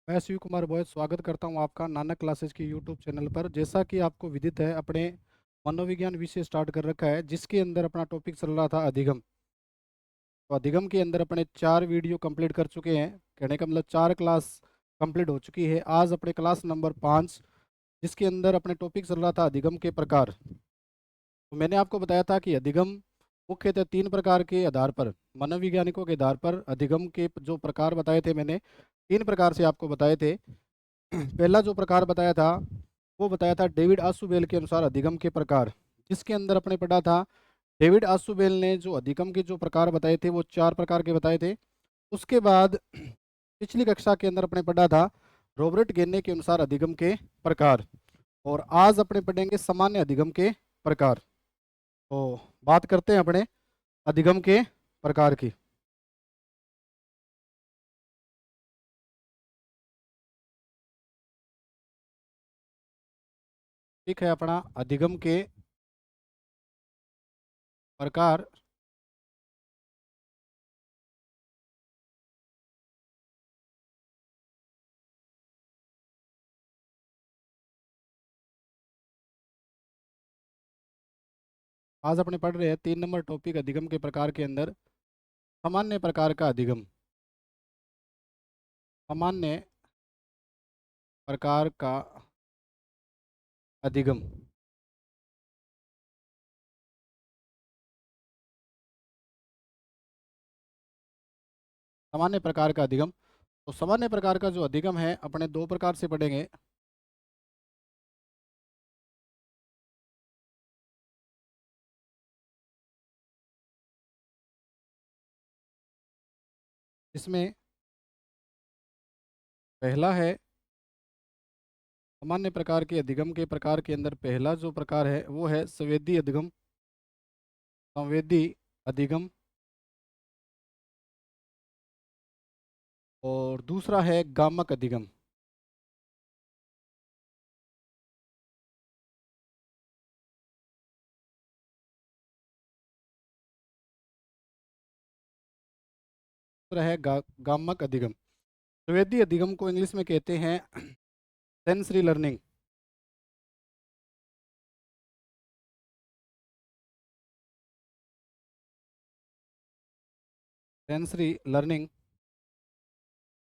मैं शिव कुमार बॉय स्वागत करता हूं आपका नानक क्लासेस की यूट्यूब चैनल पर। जैसा कि आपको विदित है, अपने मनोविज्ञान विषय स्टार्ट कर रखा है, जिसके अंदर अपना टॉपिक चल रहा था अधिगम। तो अधिगम के अंदर अपने 4 वीडियो कंप्लीट कर चुके हैं। कहने का मतलब 4 क्लास कंप्लीट हो चुकी है। आज अपने क्लास नंबर 5, जिसके अंदर अपने टॉपिक चल रहा था अधिगम के प्रकार। तो मैंने आपको बताया था कि अधिगम मुख्यतः 3 प्रकार के आधार पर, मनोवैज्ञानिकों के आधार पर अधिगम के जो प्रकार बताए थे, मैंने 3 प्रकार से आपको बताए थे। पहला जो प्रकार बताया था, वो बताया था डेविड आसुबेल के अनुसार अधिगम के प्रकार, जिसके अंदर अपने पढ़ा था डेविड आसुबेल ने जो अधिगम के जो प्रकार बताए थे वो 4 प्रकार के बताए थे। उसके बाद पिछली कक्षा के अंदर अपने पढ़ा था रॉबर्ट गेने के अनुसार अधिगम के प्रकार। और आज अपने पढ़ेंगे सामान्य अधिगम के प्रकार। तो बात करते हैं अपने अधिगम के प्रकार की। ठीक है, अपना अधिगम के प्रकार। आज अपने पढ़ रहे हैं 3 नंबर टॉपिक अधिगम के प्रकार के अंदर सामान्य प्रकार का अधिगम। सामान्य प्रकार का अधिगम। सामान्य प्रकार का अधिगम। तो सामान्य प्रकार का जो अधिगम है अपने 2 प्रकार से पढ़ेंगे। इसमें पहला है सामान्य प्रकार के अधिगम के प्रकार के अंदर पहला जो प्रकार है वो है संवेदी अधिगम। संवेदी अधिगम। और दूसरा है गामक अधिगम। दूसरा है गामक अधिगम। संवेदी अधिगम को इंग्लिश में कहते हैं सेंसरी लर्निंग। Sensory learning.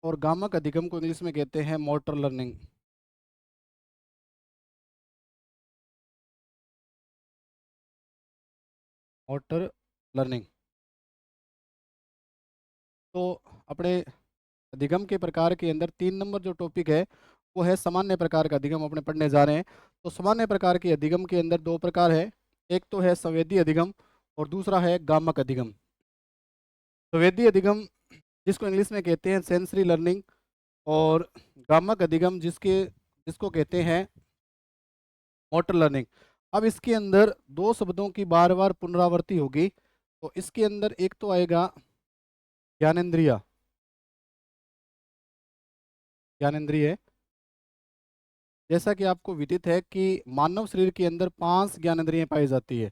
और गामक अधिगम को इंग्लिश में कहते हैं मोटर लर्निंग। Motor learning. तो अपने अधिगम के प्रकार के अंदर 3 नंबर जो टॉपिक है वो है सामान्य प्रकार का अधिगम अपने पढ़ने जा रहे हैं। तो सामान्य प्रकार के अधिगम के अंदर 2 प्रकार है। एक तो है संवेदी अधिगम और दूसरा है गामक अधिगम। संवेदी अधिगम जिसको इंग्लिश में कहते हैं सेंसरी लर्निंग, और गामक अधिगम जिसको कहते हैं मोटर लर्निंग। अब इसके अंदर 2 शब्दों की बार बार पुनरावृत्ति होगी। तो इसके अंदर एक तो आएगा ज्ञानेंद्रिय। ज्ञानेंद्रिय। जैसा कि आपको विदित है कि मानव शरीर के अंदर 5 ज्ञानेंद्रियां पाई जाती है।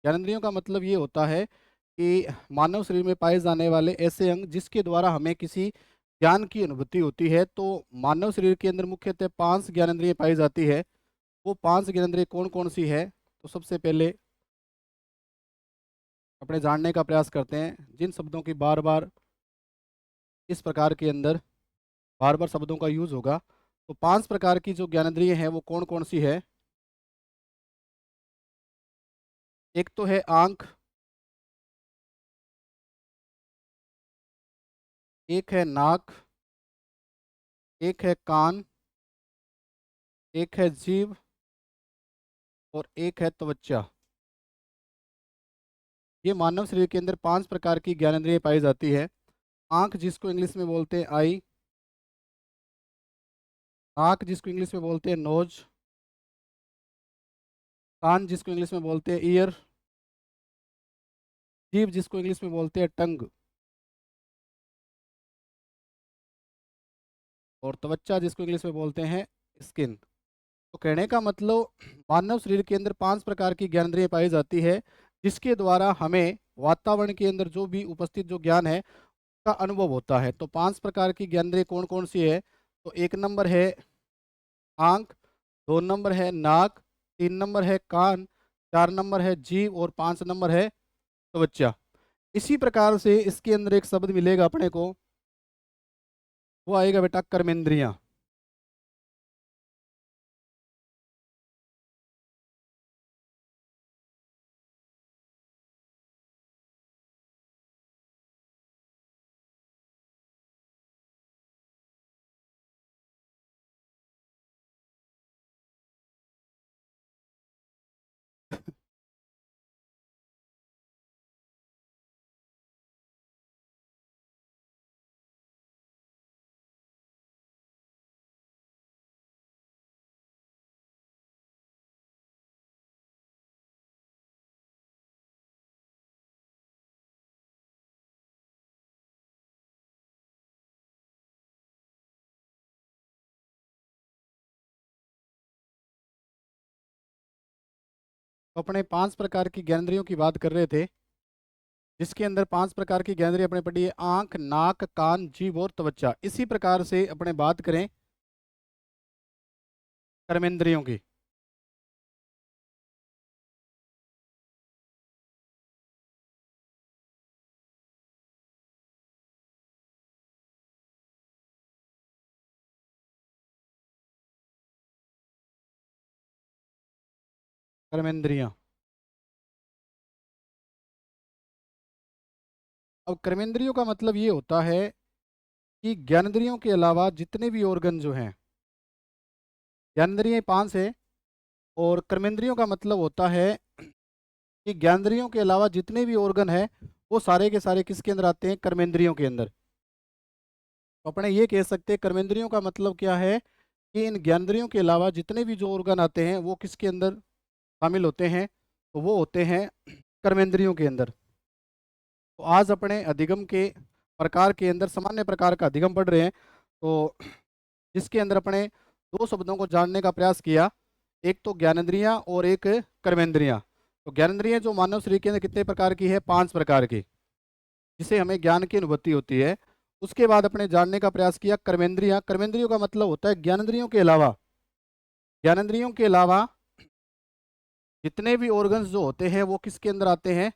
ज्ञानेंद्रियों का मतलब ये होता है कि मानव शरीर में पाए जाने वाले ऐसे अंग जिसके द्वारा हमें किसी ज्ञान की अनुभूति होती है। तो मानव शरीर के अंदर मुख्यतः 5 ज्ञानेंद्रियां पाई जाती है। वो 5 ज्ञानेंद्रिय कौन कौन सी है, तो सबसे पहले अपने जानने का प्रयास करते हैं जिन शब्दों की बार बार इस प्रकार के अंदर बार बार शब्दों का यूज होगा। तो 5 प्रकार की जो ज्ञानेंद्रिय हैं वो कौन कौन सी है। एक तो है आंख। एक है नाक। एक है कान। एक है जीभ। और एक है त्वचा। ये मानव शरीर के अंदर 5 प्रकार की ज्ञानेंद्रियां पाई जाती है। आंख जिसको इंग्लिश में बोलते हैं आई। नाक जिसको इंग्लिश में बोलते हैं नोज। कान जिसको इंग्लिश में बोलते हैं ईयर। जीभ जिसको इंग्लिश में बोलते हैं टंग। और त्वचा जिसको इंग्लिश में बोलते हैं स्किन। तो कहने का मतलब मानव शरीर के अंदर 5 प्रकार की ज्ञानेंद्रियां पाई जाती है, जिसके द्वारा हमें वातावरण के अंदर जो भी उपस्थित जो ज्ञान है का अनुभव होता है। तो 5 प्रकार की ज्ञानेंद्रिय कौन-कौन सी है? तो 1 नंबर है आँख, 2 नंबर है नाक, 3 नंबर है कान, 4 नंबर है जीभ और 5 नंबर है त्वचा। इसी प्रकार से इसके अंदर एक शब्द मिलेगा अपने को, वो आएगा बेटा कर्मेंद्रियाँ। तो अपने 5 प्रकार की ज्ञानेंद्रियों की बात कर रहे थे, जिसके अंदर 5 प्रकार की ज्ञानेंद्रिय अपने पड़ी है आँख, नाक, कान, जीभ और त्वचा। इसी प्रकार से अपने बात करें कर्मेंद्रियों की। कर्मेंद्रियाँ। अब कर्मेंद्रियों का मतलब ये होता है कि ज्ञानेंद्रियों के अलावा जितने भी ऑर्गन जो हैं, ज्ञानेंद्रियाँ 5 है और कर्मेंद्रियों का मतलब होता है कि ज्ञानेंद्रियों के अलावा जितने भी ऑर्गन है वो सारे के सारे किसके अंदर आते हैं? कर्मेंद्रियों के अंदर। तो अपने ये कह सकते हैं कर्मेंद्रियों का मतलब क्या है कि इन ज्ञानेंद्रियों के अलावा जितने भी जो ऑर्गन आते हैं वो किसके अंदर शामिल होते हैं? तो वो होते हैं कर्मेंद्रियों के अंदर। तो आज अपने अधिगम के प्रकार के अंदर सामान्य प्रकार का अधिगम पढ़ रहे हैं। तो जिसके अंदर अपने दो शब्दों को जानने का प्रयास किया, एक तो ज्ञानेंद्रियां और एक कर्मेंद्रियां। तो ज्ञानेंद्रियां जो मानव शरीर के अंदर कितने प्रकार की है? 5 प्रकार की, जिसे हमें ज्ञान की अनुभूति होती है। उसके बाद अपने जानने का प्रयास किया कर्मेंद्रियां। कर्मेंद्रियों का मतलब होता है ज्ञानेंद्रियों के अलावा, ज्ञानेंद्रियों के अलावा जितने भी ऑर्गन्स जो होते हैं वो किसके अंदर आते हैं?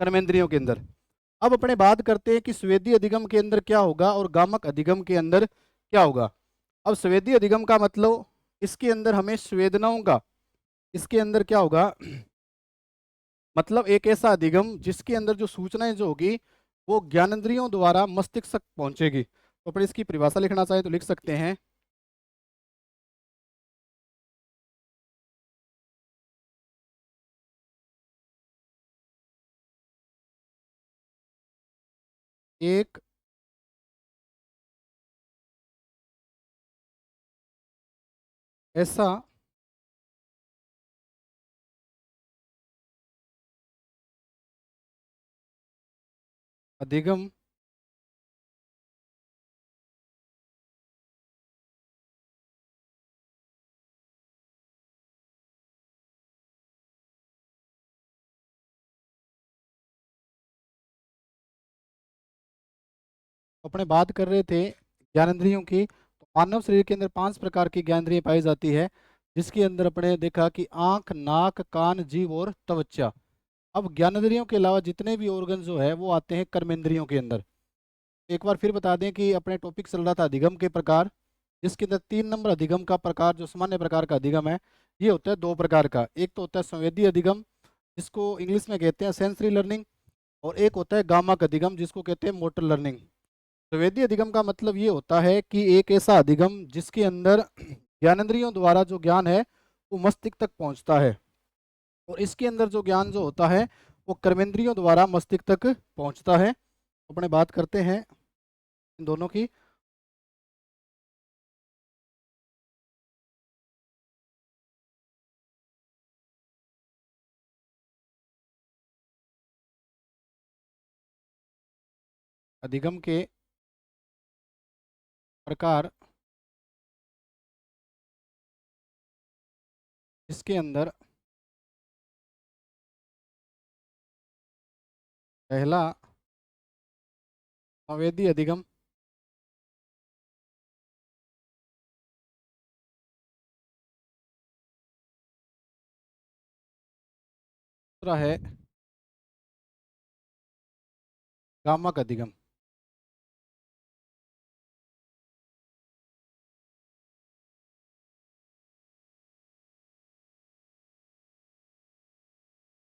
कर्मेंद्रियों के अंदर। अब अपने बात करते हैं कि स्वेदी अधिगम के अंदर क्या होगा और गामक अधिगम के अंदर क्या होगा। अब स्वेदी अधिगम का मतलब, इसके अंदर हमें संवेदनाओं का, इसके अंदर क्या होगा मतलब एक ऐसा अधिगम जिसके अंदर जो सूचनाएं जो होगी वो ज्ञानेंद्रियों द्वारा मस्तिष्क तक पहुंचेगी। तो अपन इसकी परिभाषा लिखना चाहें तो लिख सकते हैं, एक ऐसा अधिगम अपने बात कर रहे थे ज्ञानेंद्रियों की। तो मानव शरीर के अंदर 5 प्रकार की ज्ञानेंद्रिय पाई जाती है, जिसके अंदर अपने देखा कि आंख, नाक, कान, जीभ और त्वचा। अब ज्ञानेंद्रियों के अलावा जितने भी ऑर्गन जो है वो आते हैं कर्मेंद्रियों के अंदर। एक बार फिर बता दें कि अपने टॉपिक चल रहा था अधिगम के प्रकार, जिसके अंदर 3 नंबर अधिगम का प्रकार जो सामान्य प्रकार का अधिगम है, ये होता है 2 प्रकार का। एक तो होता है संवेदी अधिगम, जिसको इंग्लिश में कहते हैं सेंसरी लर्निंग, और एक होता है गामक अधिगम, जिसको कहते हैं मोटर लर्निंग। संवेदी अधिगम का मतलब ये होता है कि एक ऐसा अधिगम जिसके अंदर ज्ञानेंद्रियों द्वारा जो ज्ञान है वो मस्तिष्क तक पहुंचता है, और इसके अंदर जो ज्ञान जो होता है वो कर्मेंद्रियों द्वारा मस्तिष्क तक पहुंचता है। अपने बात करते हैं इन दोनों की। अधिगम के प्रकार, इसके अंदर पहला संवेदी अधिगम। दूसरा है गामक अधिगम।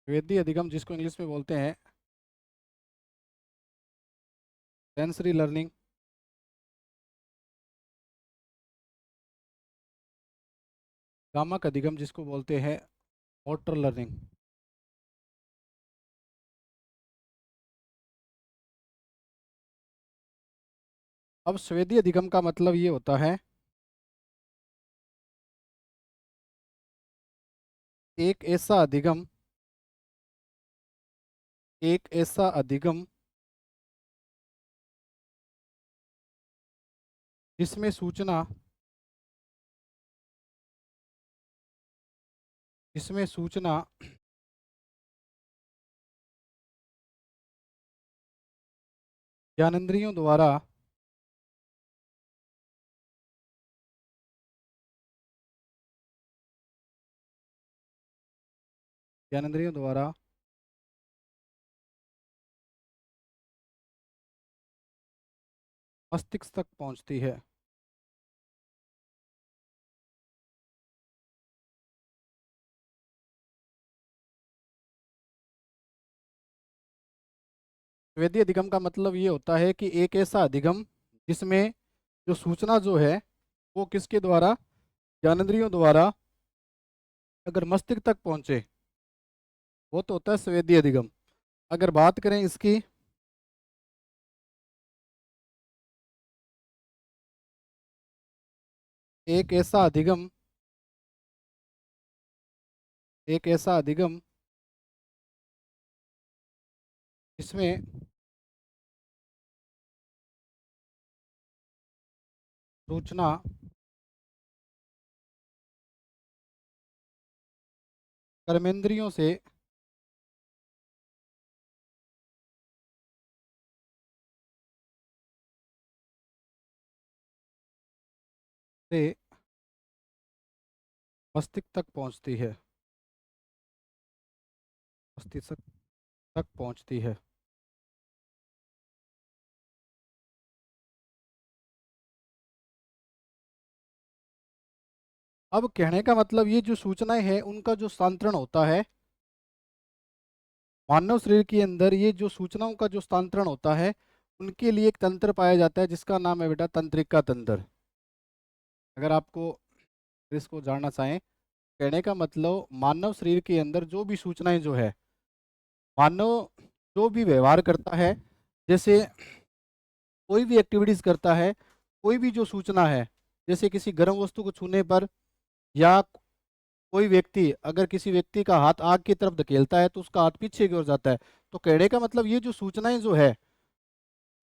संवेदी अधिगम जिसको इंग्लिश में बोलते हैं सेंसरी लर्निंग। गामक अधिगम जिसको बोलते हैं मोटर लर्निंग। अब स्वेदी अधिगम का मतलब ये होता है एक ऐसा अधिगम, एक ऐसा अधिगम जिसमें सूचना, जिसमें सूचना ज्ञानेंद्रियों द्वारा ज्ञानेंद्रियों द्वारा मस्तिष्क तक पहुंचती है। स्वेदी अधिगम का मतलब ये होता है कि एक ऐसा अधिगम जिसमें जो सूचना जो है वो किसके द्वारा, ज्ञानेंद्रियों द्वारा अगर मस्तिष्क तक पहुंचे, वो तो होता है स्वेदी अधिगम। अगर बात करें इसकी एक ऐसा अधिगम, एक ऐसा अधिगम जिसमें सूचना कर्मेंद्रियों से मस्तिष्क तक पहुंचती है, मस्तिष्क तक पहुंचती है। अब कहने का मतलब ये जो सूचनाएं हैं उनका जो स्थानांतरण होता है मानव शरीर के अंदर, ये जो सूचनाओं का जो स्थानांतरण होता है उनके लिए एक तंत्र पाया जाता है जिसका नाम है बेटा तंत्रिका तंत्र। अगर आपको इसको जानना चाहें, कहने का मतलब मानव शरीर के अंदर जो भी सूचनाएं जो है, मानव जो भी व्यवहार करता है, जैसे कोई भी एक्टिविटीज करता है, कोई भी जो सूचना है, जैसे किसी गर्म वस्तु को छूने पर, या कोई व्यक्ति अगर किसी व्यक्ति का हाथ आग की तरफ धकेलता है तो उसका हाथ पीछे की ओर जाता है। तो कहने का मतलब ये जो सूचनाएं जो है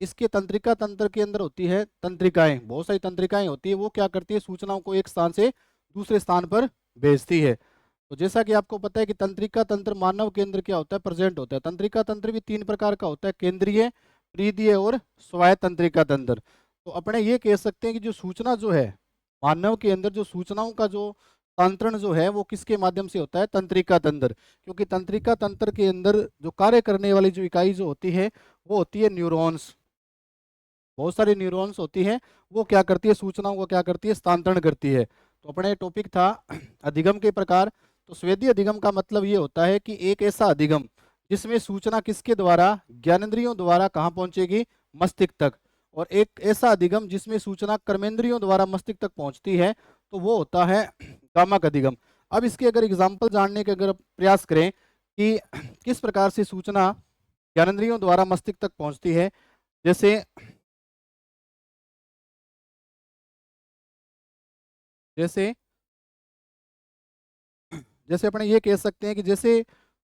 इसके तंत्रिका तंत्र के अंदर होती है, तंत्रिकाएं, बहुत सारी तंत्रिकाएं होती है, वो क्या करती है सूचनाओं को एक स्थान से दूसरे स्थान पर भेजती है। तो जैसा कि आपको पता है कि तंत्रिका तंत्र मानव के अंदर क्या होता है, प्रेजेंट होता है। तंत्रिका तंत्र भी तीन प्रकार का होता है, केंद्रीय, परिधीय और स्वायत्त तंत्रिका तंत्र। तो अपने ये कह सकते हैं कि जो सूचना जो है मानव के अंदर, जो सूचनाओं का जो स्थानांतरण जो है वो किसके माध्यम से होता है, तंत्रिका तंत्र। क्योंकि तंत्रिका तंत्र के अंदर जो कार्य करने वाली जो इकाई जो होती है वो होती है न्यूरॉन्स। बहुत सारी न्यूरॉन्स होती हैं, वो क्या करती है, सूचनाओं को क्या करती है, स्थानांतरण करती है। तो अपने टॉपिक था अधिगम के प्रकार। तो स्वेदी अधिगम का मतलब ये होता है कि एक ऐसा अधिगम जिसमें सूचना किसके द्वारा, ज्ञानेंद्रियों द्वारा कहाँ पहुंचेगी, मस्तिष्क तक। और एक ऐसा अधिगम जिसमें सूचना कर्मेंद्रियों द्वारा मस्तिष्क तक पहुंचती है, तो वो होता है गामक अधिगम। अब इसके अगर एग्जाम्पल जानने के अगर प्रयास करें कि किस प्रकार से सूचना ज्ञानेंद्रियों द्वारा मस्तिष्क तक पहुंचती है, जैसे जैसे जैसे अपने ये कह सकते हैं कि जैसे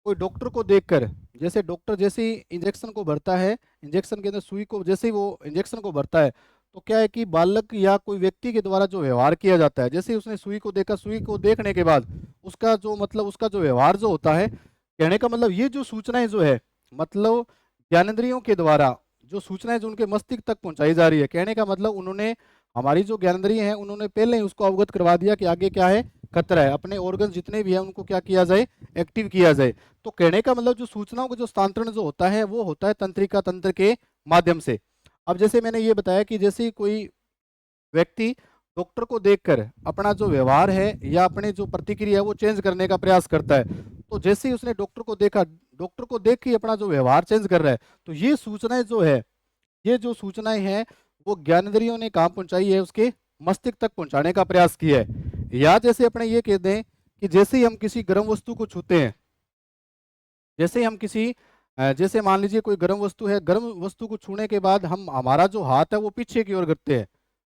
कोई डॉक्टर को देखकर, जैसे डॉक्टर जैसे ही इंजेक्शन को भरता है, इंजेक्शन के अंदर सुई को जैसे ही वो इंजेक्शन को भरता है, तो क्या है कि बालक या कोई व्यक्ति के द्वारा जो व्यवहार किया जाता है, जैसे ही उसने सुई को देखा, सुई को देखने के बाद उसका जो मतलब उसका जो व्यवहार जो होता है, कहने का मतलब ये जो सूचनाएं जो है मतलब ज्ञानेंद्रियों के द्वारा जो सूचना है जो उनके मस्तिष्क तक पहुंचाई जा रही है, कहने का मतलब उन्होंने हमारी जो ज्ञानेंद्रिय है उन्होंने पहले ही उसको अवगत करवा दिया कि आगे क्या है, खतरा है, अपने ऑर्गन जितने भी है उनको क्या किया जाए, एक्टिव किया जाए। तो कहने का मतलब जो सूचनाओं का जो स्थानांतरण जो होता है वो होता है तंत्रिका तंत्र के माध्यम से। अब जैसे मैंने ये बताया कि जैसे कोई व्यक्ति डॉक्टर को देखकर अपना जो व्यवहार है या अपनी जो प्रतिक्रिया है वो चेंज करने का प्रयास करता है, तो जैसे ही उसने डॉक्टर को देखा, डॉक्टर को देख के अपना जो व्यवहार चेंज कर रहा है, तो ये सूचनाएं जो है, ये जो सूचनाएं हैं वो ज्ञानेंद्रियों ने कहाँ पहुंचाई है, उसके मस्तिष्क तक पहुंचाने का प्रयास किया है। या जैसे अपने ये कह दें कि जैसे ही हम किसी गर्म वस्तु को छूते हैं, जैसे ही हम किसी जैसे मान लीजिए कोई गर्म वस्तु है, गर्म वस्तु को छूने के बाद हम हमारा जो हाथ है वो पीछे की ओर करते हैं।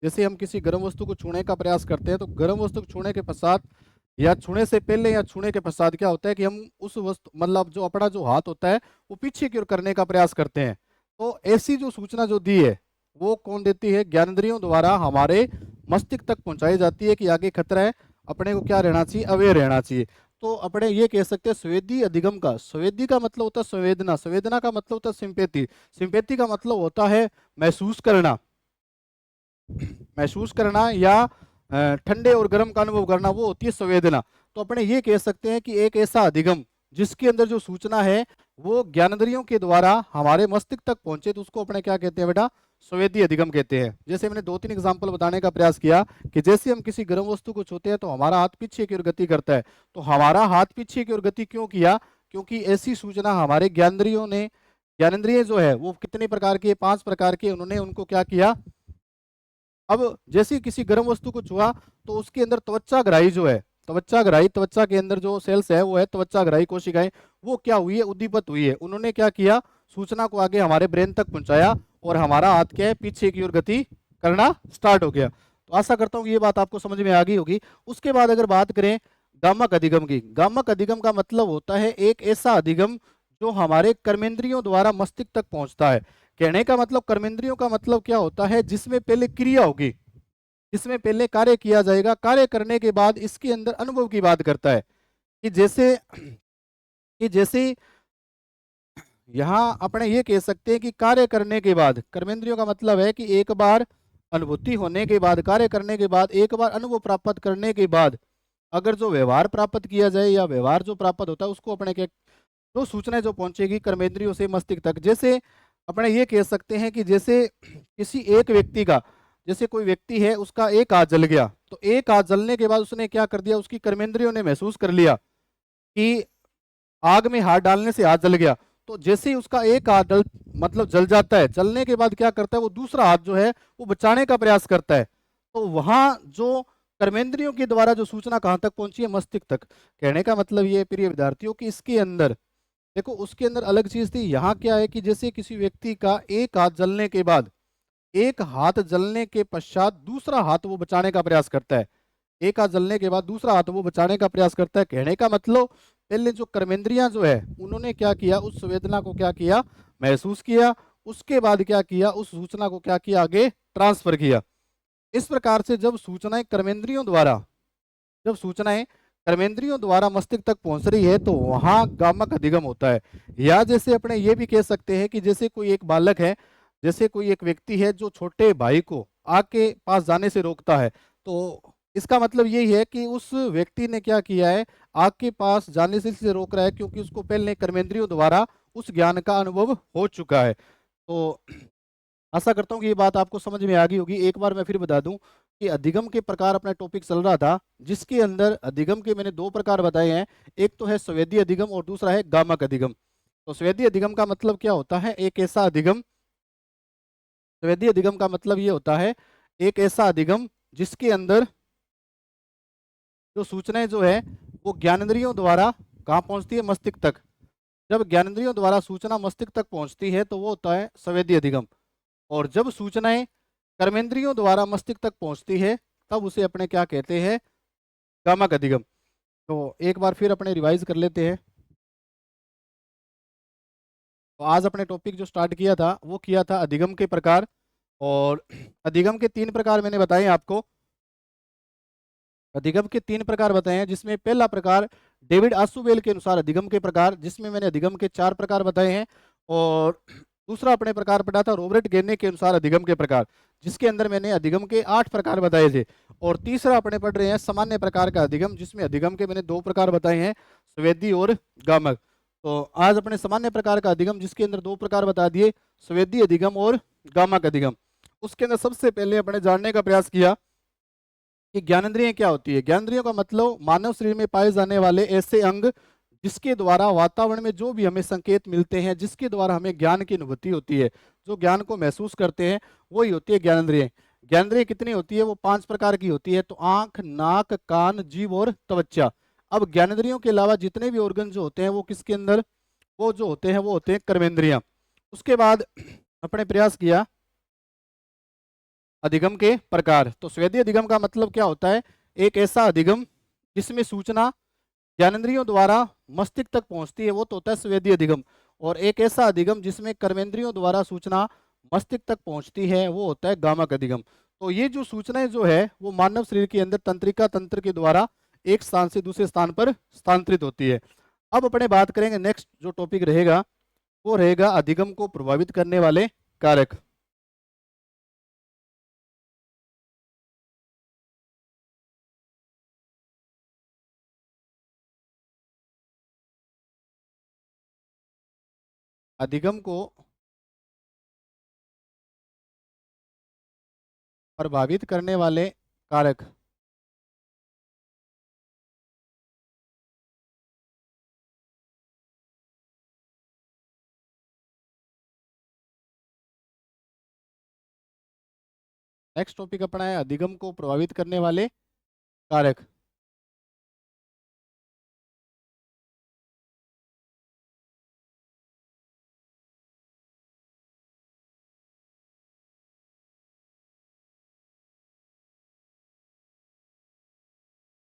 जैसे हम किसी गर्म वस्तु को छूने का प्रयास करते हैं तो गर्म वस्तु को छूने के पश्चात या छूने से पहले या छूने के पश्चात क्या होता है कि हम उस वस्तु मतलब जो अपना जो हाथ होता है वो पीछे की ओर करने का प्रयास करते हैं। तो ऐसी जो सूचना जो दी है वो कौन देती है, ज्ञानेंद्रियों द्वारा हमारे मस्तिष्क तक पहुंचाई जाती है कि आगे खतरा है, अपने को क्या रहना चाहिए, अवेयर रहना चाहिए। तो अपने ये कह सकते हैं स्वेदी अधिगम का, स्वेदी का मतलब होता है संवेदना, संवेदना का मतलब होता है सिंपैथी, सिंपैथी का मतलब होता है महसूस करना, महसूस करना या ठंडे और गर्म का अनुभव करना, वो होती है संवेदना। तो अपने ये कह सकते हैं कि एक ऐसा अधिगम जिसके अंदर जो सूचना है वो ज्ञानेंद्रियों के द्वारा हमारे मस्तिष्क तक पहुंचे, तो उसको अपने क्या कहते हैं बेटा, संवेदी अधिगम कहते हैं। जैसे मैंने 2-3 एग्जांपल बताने का प्रयास किया कि जैसे हम किसी गर्म वस्तु को छूते हैं तो हमारा हाथ पीछे की ओर गति करता है। तो हमारा हाथ पीछे की ओर गति क्यों किया, क्योंकि ऐसी सूचना हमारे ज्ञानेंद्रियों ने, ज्ञानेंद्रिय जो है वो कितने प्रकार के, 5 प्रकार के, उन्होंने उनको क्या किया। अब जैसे ही किसी गर्म वस्तु को छुआ तो उसके अंदर त्वचाग्राही जो है, त्वचाग्राही, त्वचा के अंदर जो सेल्स है वो है त्वचाग्राही कोशिकाएं, वो क्या हुई है, उद्दीपित हुई है। उन्होंने क्या किया, सूचना को आगे हमारे ब्रेन तक पहुंचाया और हमारा हाथ क्या है, पीछे की ओर गति करना स्टार्ट हो गया। तो आशा करता हूँ ये बात आपको समझ में आ गई होगी। उसके बाद अगर बात करें गामक अधिगम की, गामक अधिगम का मतलब होता है एक ऐसा अधिगम जो हमारे कर्मेंद्रियों द्वारा मस्तिष्क तक पहुंचता है। कहने का मतलब कर्मेंद्रियों का मतलब क्या होता है, जिसमें पहले क्रिया होगी, इसमें पहले कार्य किया जाएगा, कार्य करने के बाद इसके अंदर अनुभव की बात करता है कि जैसे यहाँ अपने ये कह सकते हैं कि कार्य करने के बाद, कर्मेंद्रियों का मतलब है कि एक बार अनुभूति होने के बाद, कार्य करने के बाद, एक बार अनुभव प्राप्त करने के बाद अगर जो व्यवहार प्राप्त किया जाए या व्यवहार जो प्राप्त होता है उसको अपने के जो सूचनाएं जो पहुंचेगी कर्मेंद्रियों से मस्तिष्क तक। जैसे अपने ये कह सकते हैं कि जैसे किसी एक व्यक्ति का, जैसे कोई व्यक्ति है उसका एक हाथ जल गया, तो एक हाथ जलने के बाद उसने क्या कर दिया, उसकी कर्मेंद्रियों ने महसूस कर लिया कि आग में हाथ डालने से हाथ जल गया। तो जैसे ही उसका एक हाथ मतलब जल जाता है, जलने के बाद क्या करता है, वो दूसरा हाथ जो है वो बचाने का प्रयास करता है। तो वहां जो कर्मेंद्रियों के द्वारा जो सूचना कहां तक पहुंची है, मस्तिष्क तक। कहने का मतलब ये प्रिय विद्यार्थियों कि इसके अंदर देखो, उसके अंदर अलग चीज थी। यहाँ क्या है कि जैसे किसी व्यक्ति का एक हाथ जलने के बाद, एक हाथ जलने के पश्चात दूसरा हाथ वो बचाने का प्रयास करता है, एक हाथ जलने के बाद दूसरा हाथ वो बचाने का प्रयास करता है। कहने का मतलब पहले जो कर्मेंद्रियां जो है उन्होंने क्या किया, उस संवेदना को क्या किया, महसूस किया, उसके बाद क्या किया, उस सूचना को क्या किया, आगे ट्रांसफर किया। इस प्रकार से जब सूचनाएं कर्मेंद्रियों द्वारा, जब सूचनाएं कर्मेंद्रियों द्वारा मस्तिष्क तक पहुंच रही है तो वहां गामक अधिगम होता है। या जैसे अपने ये भी कह सकते हैं कि जैसे कोई एक बालक है, जैसे कोई एक व्यक्ति है जो छोटे भाई को आग के पास जाने से रोकता है, तो इसका मतलब यही है कि उस व्यक्ति ने क्या किया है, आग के पास जाने से इसलिए रोक रहा है क्योंकि उसको पहले कर्मेंद्रियों द्वारा उस ज्ञान का अनुभव हो चुका है। तो आशा करता हूँ कि ये बात आपको समझ में आ गई होगी। एक बार मैं फिर बता दूं कि अधिगम के प्रकार अपना टॉपिक चल रहा था, जिसके अंदर अधिगम के मैंने 2 प्रकार बताए हैं। एक तो है स्वेदी अधिगम और दूसरा है गामक अधिगम। तो स्वेदी अधिगम का मतलब क्या होता है, एक ऐसा अधिगम, स्वेदी अधिगम का मतलब ये होता है एक ऐसा अधिगम जिसके अंदर जो सूचनाएं जो है वो ज्ञानेंद्रियों द्वारा कहाँ पहुंचती है, मस्तिष्क तक। जब ज्ञानेंद्रियों द्वारा सूचना मस्तिष्क तक पहुंचती है तो वो होता है स्वेदी अधिगम। और जब सूचनाएं कर्मेंद्रियों द्वारा मस्तिष्क तक पहुंचती है तब उसे अपने क्या कहते हैं, गामक अधिगम। तो एक बार फिर अपने रिवाइज कर लेते हैं। तो आज अपने टॉपिक जो स्टार्ट किया था वो किया था अधिगम के प्रकार, और अधिगम के 3 प्रकार मैंने बताए हैं आपको। अधिगम के 3 प्रकार बताए हैं, जिसमें पहला प्रकार डेविड आसुबेल के अनुसार अधिगम के प्रकार, जिसमें मैंने अधिगम के 4 प्रकार बताए हैं। और दूसरा अपने प्रकार पढ़ा था रॉबर्ट गेने के अनुसार अधिगम के प्रकार, जिसके अंदर मैंने अधिगम के 8 प्रकार बताए थे। और तीसरा अपने पढ़ रहे हैं सामान्य प्रकार का अधिगम, जिसमें अधिगम के मैंने 2 प्रकार बताए हैं, स्वेदी और गामक। तो आज अपने सामान्य प्रकार का अधिगम, जिसके अंदर 2 प्रकार बता दिए, स्वेदी अधिगम और गामक अधिगम। उसके अंदर सबसे पहले अपने जानने का प्रयास किया कि ज्ञानेंद्रियां क्या होती है। ज्ञानेंद्रियों का मतलब मानव शरीर में पाए जाने वाले ऐसे अंग जिसके द्वारा वातावरण में जो भी हमें संकेत मिलते हैं, जिसके द्वारा हमें ज्ञान की अनुभूति होती है, जो ज्ञान को महसूस करते हैं, वही होती है ज्ञानेंद्रियां। ज्ञानेंद्रियां कितनी होती है? वो 5 प्रकार की होती है। तो आंख, नाक, कान, जीभ और त्वचा। अब ज्ञानेंद्रियों के अलावा जितने भी ऑर्गन जो होते हैं वो किसके अंदर, वो जो होते हैं वो होते हैं कर्मेंद्रियां। उसके बाद अपने प्रयास किया अधिगम के प्रकार। तो स्वेदी अधिगम का मतलब क्या होता है? एक ऐसा अधिगम जिसमें सूचना ज्ञानेंद्रियों द्वारा मस्तिष्क तक पहुंचती है, वो तो होता है स्वेदी अधिगम। और एक ऐसा अधिगम जिसमें कर्मेंद्रियों द्वारा सूचना मस्तिष्क तक पहुंचती है, वो होता है गामक अधिगम। तो ये जो सूचनाएं जो है वो मानव शरीर के अंदर तंत्रिका तंत्र के द्वारा एक स्थान से दूसरे स्थान पर स्थानांतरित होती है। अब अपने बात करेंगे, नेक्स्ट जो टॉपिक रहेगा वो रहेगा अधिगम को प्रभावित करने वाले कारक। अधिगम को प्रभावित करने वाले कारक। नेक्स्ट टॉपिक अपना है अधिगम को प्रभावित करने वाले कारक।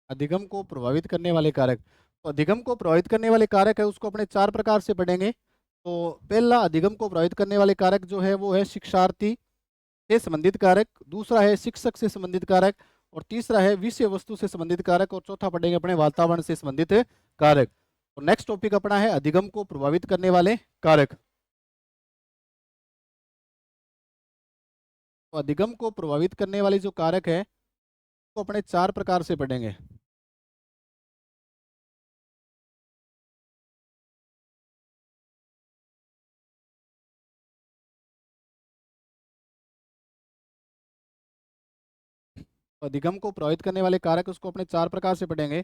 अधिगम को प्रभावित करने वाले कारक। तो अधिगम को प्रभावित करने वाले कारक है उसको अपने 4 प्रकार से पढ़ेंगे। तो पहला अधिगम को प्रभावित करने वाले कारक जो है वो है शिक्षार्थी से संबंधित कारक, दूसरा है शिक्षक से संबंधित कारक, और तीसरा है विषय वस्तु से संबंधित कारक, और चौथा पढ़ेंगे अपने वातावरण से संबंधित कारक। तो नेक्स्ट टॉपिक अपना है अधिगम को प्रभावित करने वाले कारक। तो अधिगम को प्रभावित करने वाले जो कारक है वो अपने 4 प्रकार से पढ़ेंगे। तो अधिगम को प्रभावित करने वाले कारक उसको अपने 4 प्रकार से पढ़ेंगे।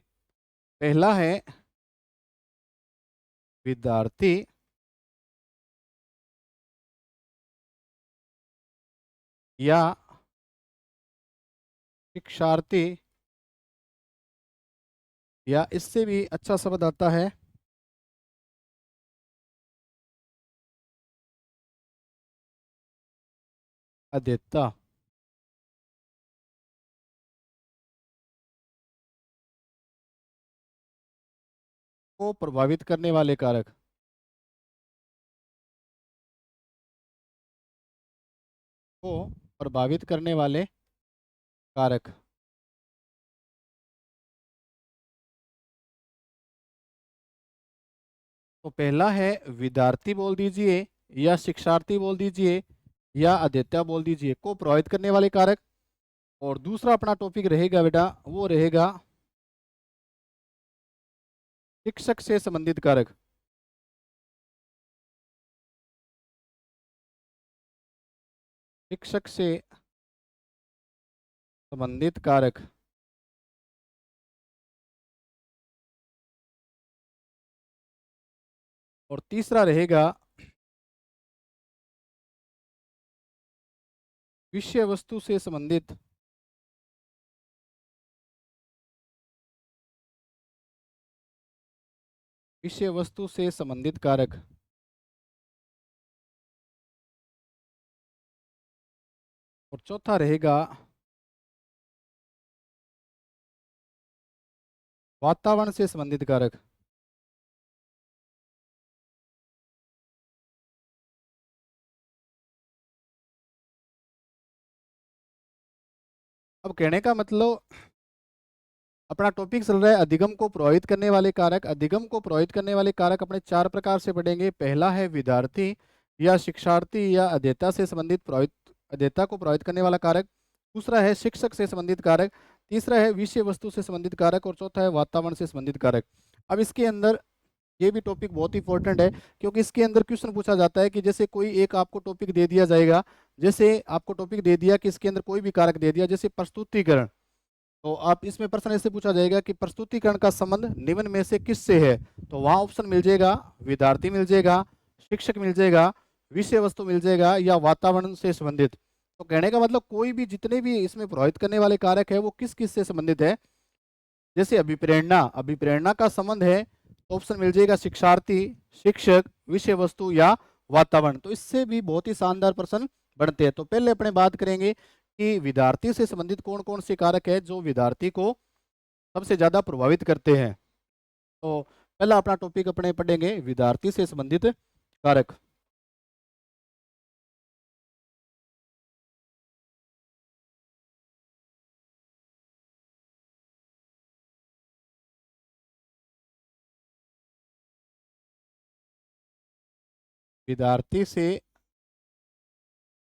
पहला है विद्यार्थी या शिक्षार्थी, या इससे भी अच्छा शब्द आता है अध्येता को प्रभावित करने वाले कारक। को प्रभावित करने वाले कारक। तो पहला है विद्यार्थी बोल दीजिए, या शिक्षार्थी बोल दीजिए, या अध्येता बोल दीजिए, को प्रभावित करने वाले कारक। और दूसरा अपना टॉपिक रहेगा बेटा वो रहेगा शिक्षक से संबंधित कारक। शिक्षक से संबंधित कारक। और तीसरा रहेगा विषय वस्तु से संबंधित विषय वस्तु से संबंधित कारक। और चौथा रहेगा वातावरण से संबंधित कारक। अब कहने का मतलब अपना टॉपिक चल रहा है अधिगम को प्रभावित करने वाले कारक। अधिगम को प्रभावित करने वाले कारक अपने 4 प्रकार से पढ़ेंगे। पहला है विद्यार्थी या शिक्षार्थी या अध्येता से संबंधित अध्येता को प्रभावित करने वाला कारक। दूसरा है शिक्षक से संबंधित कारक। तीसरा है विषय वस्तु से संबंधित कारक और चौथा है वातावरण से संबंधित कारक। अब इसके अंदर ये भी टॉपिक बहुत इंपॉर्टेंट है, क्योंकि इसके अंदर क्वेश्चन पूछा जाता है कि जैसे कोई एक आपको टॉपिक दे दिया जाएगा, जैसे आपको टॉपिक दे दिया कि इसके अंदर कोई भी कारक दे दिया, जैसे प्रस्तुतिकरण, तो आप इसमें प्रश्न ऐसे पूछा जाएगा कि प्रस्तुतिकरण का संबंध निम्न में से किससे है, तो वहां ऑप्शन मिल जाएगा विद्यार्थी मिल जाएगा, शिक्षक मिल जाएगा, विषय वस्तु मिल जाएगा या वातावरण से संबंधित। तो कहने का मतलब कोई भी जितने भी इसमें प्रभावित करने वाले कारक है वो किस किस से संबंधित है। जैसे अभिप्रेरणा, अभिप्रेरणा का संबंध है तो ऑप्शन मिल जाएगा शिक्षार्थी, शिक्षक, विषय वस्तु या वातावरण। तो इससे भी बहुत ही शानदार प्रश्न बनते हैं। तो पहले अपने बात करेंगे कि विद्यार्थी से संबंधित कौन कौन से कारक है जो विद्यार्थी को सबसे ज्यादा प्रभावित करते हैं। तो पहला अपना टॉपिक अपने पढ़ेंगे विद्यार्थी से संबंधित कारक। विद्यार्थी से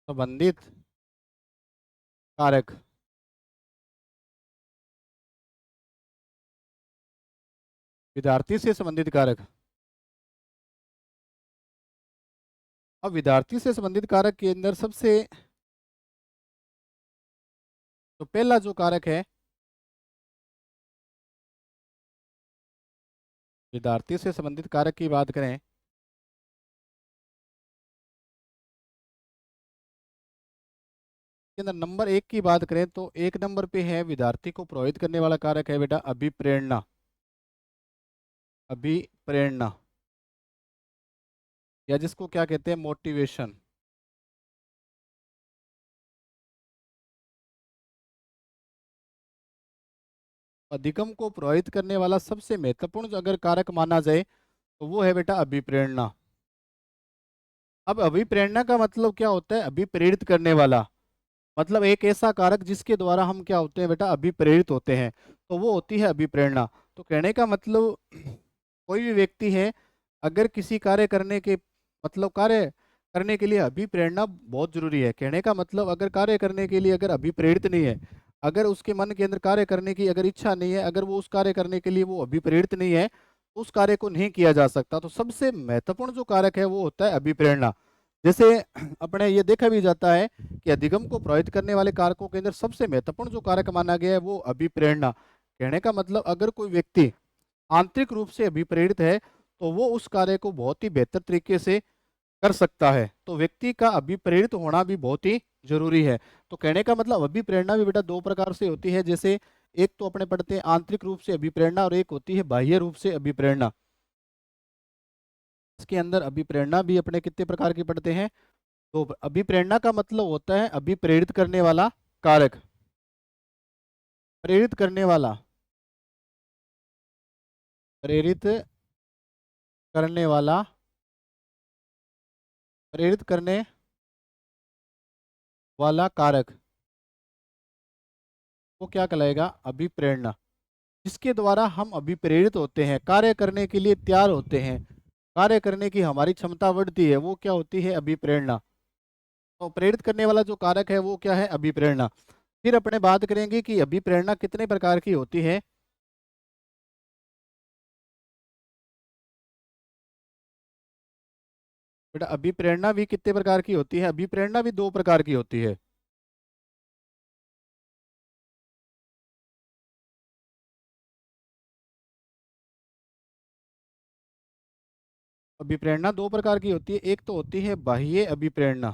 संबंधित कारक। विद्यार्थी से संबंधित कारक। अब विद्यार्थी से संबंधित कारक के अंदर सबसे तो पहला जो कारक है, विद्यार्थी से संबंधित कारक की बात करें के अंदर नंबर 1 की बात करें तो 1 नंबर पे है विद्यार्थी को प्रभावित करने वाला कारक है बेटा अभिप्रेरणा। अभिप्रेरणा या जिसको क्या कहते हैं मोटिवेशन। अधिगम को प्रभावित करने वाला सबसे महत्वपूर्ण जो अगर कारक माना जाए तो वो है बेटा अभिप्रेरणा। अब अभिप्रेरणा का मतलब क्या होता है, अभिप्रेरित करने वाला, मतलब एक ऐसा कारक जिसके द्वारा हम क्या होते हैं बेटा अभिप्रेरित होते हैं, तो वो होती है अभिप्रेरणा। तो कहने का मतलब कोई भी व्यक्ति है अगर किसी कार्य करने के मतलब कार्य करने के लिए अभिप्रेरणा बहुत जरूरी है। कहने का मतलब अगर कार्य करने के लिए अगर अभिप्रेरित नहीं है, अगर उसके मन के अंदर कार्य करने की अगर इच्छा नहीं है, अगर वो उस कार्य करने के लिए वो अभिप्रेरित नहीं है, उस कार्य को नहीं किया जा सकता। तो सबसे महत्वपूर्ण जो कारक है वो होता है अभिप्रेरणा। जैसे अपने ये देखा भी जाता है कि अधिगम को प्रभावित करने वाले कारकों के अंदर सबसे महत्वपूर्ण जो कारक माना गया है वो अभिप्रेरणा। कहने का मतलब अगर कोई व्यक्ति आंतरिक रूप से अभिप्रेरित है तो वो उस कार्य को बहुत ही बेहतर तरीके से कर सकता है। तो व्यक्ति का अभिप्रेरित होना भी बहुत ही जरूरी है। तो कहने का मतलब अभिप्रेरणा भी बेटा दो प्रकार से होती है। जैसे एक तो अपने पढ़ते हैं आंतरिक रूप से अभिप्रेरणा और एक होती है बाह्य रूप से अभिप्रेरणा। इसके अंदर अभिप्रेरणा भी अपने कितने प्रकार की पढ़ते हैं, तो अभिप्रेरणा का मतलब होता है अभिप्रेरित करने वाला कारक। प्रेरित करने वाला, प्रेरित करने वाला, प्रेरित करने वाला कारक वो क्या कहलाएगा अभिप्रेरणा। जिसके द्वारा हम अभिप्रेरित होते हैं, कार्य करने के लिए तैयार होते हैं, कार्य करने की हमारी क्षमता बढ़ती है, वो क्या होती है अभिप्रेरणा। तो प्रेरित करने वाला जो कारक है वो क्या है अभिप्रेरणा। फिर अपने बात करेंगे कि अभिप्रेरणा कितने प्रकार की होती है। बेटा अभिप्रेरणा भी कितने प्रकार की होती है, अभिप्रेरणा भी दो प्रकार की होती है। अभिप्रेरणा दो प्रकार की होती है, एक तो होती है बाह्य अभिप्रेरणा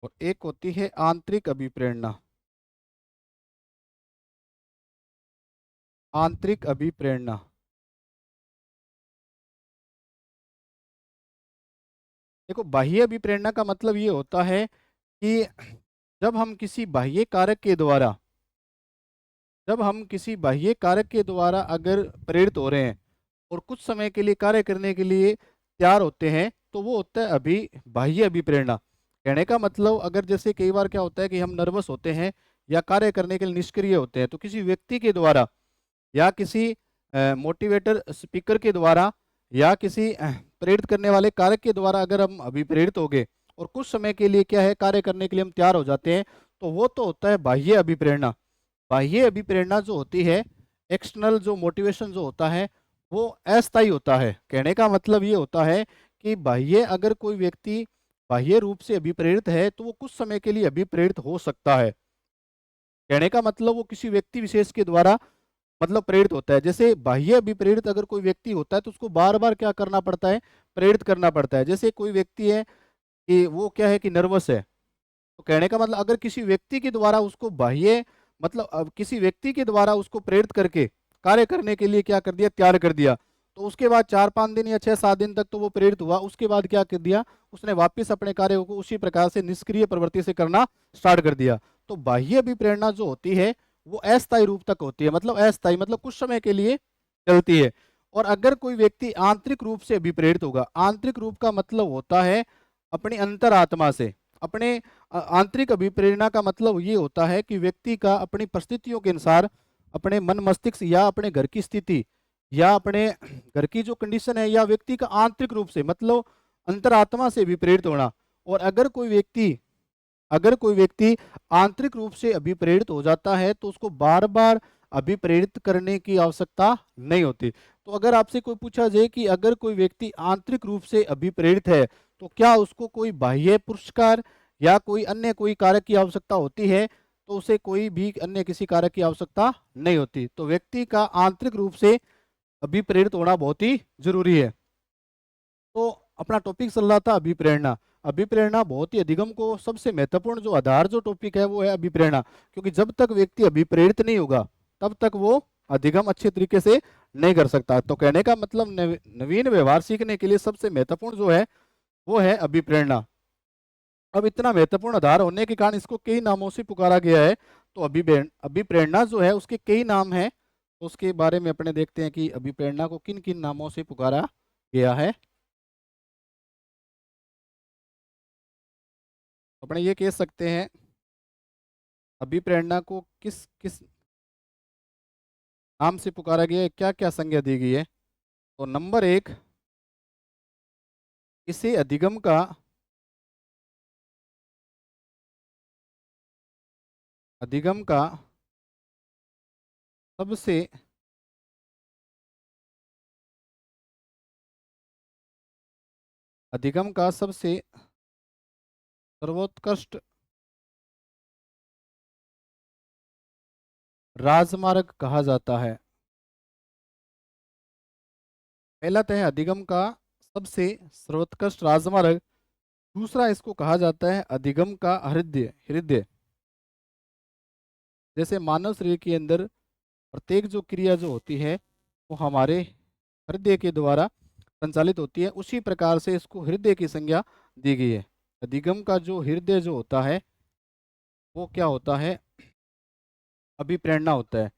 और एक होती है आंतरिक अभिप्रेरणा। आंतरिक अभिप्रेरणा, देखो बाह्य अभिप्रेरणा का मतलब ये होता है कि जब हम किसी बाह्य कारक के द्वारा, जब हम किसी बाह्य कारक के द्वारा अगर प्रेरित हो रहे हैं और कुछ समय के लिए कार्य करने के लिए तैयार होते हैं, तो वो होता है बाह्य अभिप्रेरणा। कहने का मतलब अगर जैसे कई बार क्या होता है कि हम नर्वस होते हैं या कार्य करने के लिए निष्क्रिय होते हैं। तो किसी व्यक्ति के द्वारा या किसी मोटिवेटर स्पीकर के द्वारा या किसी प्रेरित करने वाले कारक के द्वारा अगर हम अभिप्रेरित हो गए और कुछ समय के लिए क्या है कार्य करने के लिए हम तैयार हो जाते हैं, तो वो तो होता है बाह्य अभिप्रेरणा। बाह्य अभिप्रेरणा जो होती है, एक्सटर्नल जो मोटिवेशन जो होता है, वो अस्थायी होता है। कहने का मतलब ये होता है कि बाह्य अगर कोई व्यक्ति बाह्य रूप से अभिप्रेरित है तो वो कुछ समय के लिए अभिप्रेरित हो सकता है। कहने का मतलब वो किसी व्यक्ति विशेष के द्वारा मतलब प्रेरित होता है। जैसे बाह्य अभिप्रेरित अगर कोई व्यक्ति होता है तो उसको बार बार क्या करना पड़ता है, प्रेरित करना पड़ता है। जैसे कोई व्यक्ति है कि वो क्या है कि नर्वस है, तो कहने का मतलब अगर किसी व्यक्ति के द्वारा उसको बाह्य मतलब अब किसी व्यक्ति के द्वारा उसको प्रेरित करके कार्य करने के लिए क्या कर दिया, तैयार कर दिया, तो उसके बाद 4-5 दिन या 6-7 दिन तक तो वो प्रेरित हुआ, उसके बाद क्या कर दिया, उसने वापस अपने कार्य को उसी प्रकार से निष्क्रिय प्रवृत्ति से करना स्टार्ट कर दिया। तो बाह्य अभिप्रेरणा जो होती है वो अस्थायी रूप तक होती है, मतलब अस्थायी मतलब कुछ समय के लिए चलती है। और अगर कोई व्यक्ति आंतरिक रूप से अभिप्रेरित होगा, आंतरिक रूप का मतलब होता है अपनी अंतरात्मा से, अपने आंतरिक अभिप्रेरणा का मतलब ये होता है कि व्यक्ति का अपनी परिस्थितियों के अनुसार अपने मन मस्तिष्क या अपने घर की स्थिति या अपने घर की जो कंडीशन है या व्यक्ति का आंतरिक रूप से मतलब अंतरात्मा से विप्रेरित होना। और अगर कोई व्यक्ति आंतरिक रूप से अभिप्रेरित हो जाता है तो उसको बार बार अभिप्रेरित करने की आवश्यकता नहीं होती। तो अगर आपसे कोई पूछा जाए कि अगर कोई व्यक्ति आंतरिक रूप से अभिप्रेरित है तो क्या उसको कोई बाह्य पुरस्कार या कोई अन्य कोई कारक की आवश्यकता होती है, तो उसे कोई भी अन्य किसी कारक की आवश्यकता नहीं होती। तो व्यक्ति का आंतरिक रूप से अभिप्रेरित होना बहुत ही जरूरी है। तो अपना टॉपिक चल रहा था अभिप्रेरणा। अभिप्रेरणा बहुत ही अधिगम को सबसे महत्वपूर्ण जो आधार जो टॉपिक है वो है अभिप्रेरणा, क्योंकि जब तक व्यक्ति अभिप्रेरित नहीं होगा तब तक वो अधिगम अच्छे तरीके से नहीं कर सकता। तो कहने का मतलब नवीन व्यवहार सीखने के लिए सबसे महत्वपूर्ण जो है वो है अभिप्रेरणा। अब इतना महत्वपूर्ण आधार होने के कारण इसको कई नामों से पुकारा गया है। तो अभिप्रेरणा जो है उसके कई नाम हैं, तो उसके बारे में अपने देखते हैं कि अभिप्रेरणा को किन किन नामों से पुकारा गया है। अपने ये कह सकते हैं अभिप्रेरणा को किस किस नाम से पुकारा गया है, क्या क्या संज्ञा दी गई है। तो नंबर 1, इसे अधिगम का सबसे अधिगम का सबसे सर्वोत्कृष्ट राजमार्ग कहा जाता है। पहला तो है अधिगम का सबसे सर्वोत्कृष्ट राजमार्ग। दूसरा इसको कहा जाता है अधिगम का हृदय हृदय। जैसे मानव शरीर के अंदर प्रत्येक जो क्रिया जो होती है वो हमारे हृदय के द्वारा संचालित होती है, उसी प्रकार से इसको हृदय की संज्ञा दी गई है। अधिगम का जो हृदय जो होता है वो क्या होता है, अभिप्रेरणा होता है,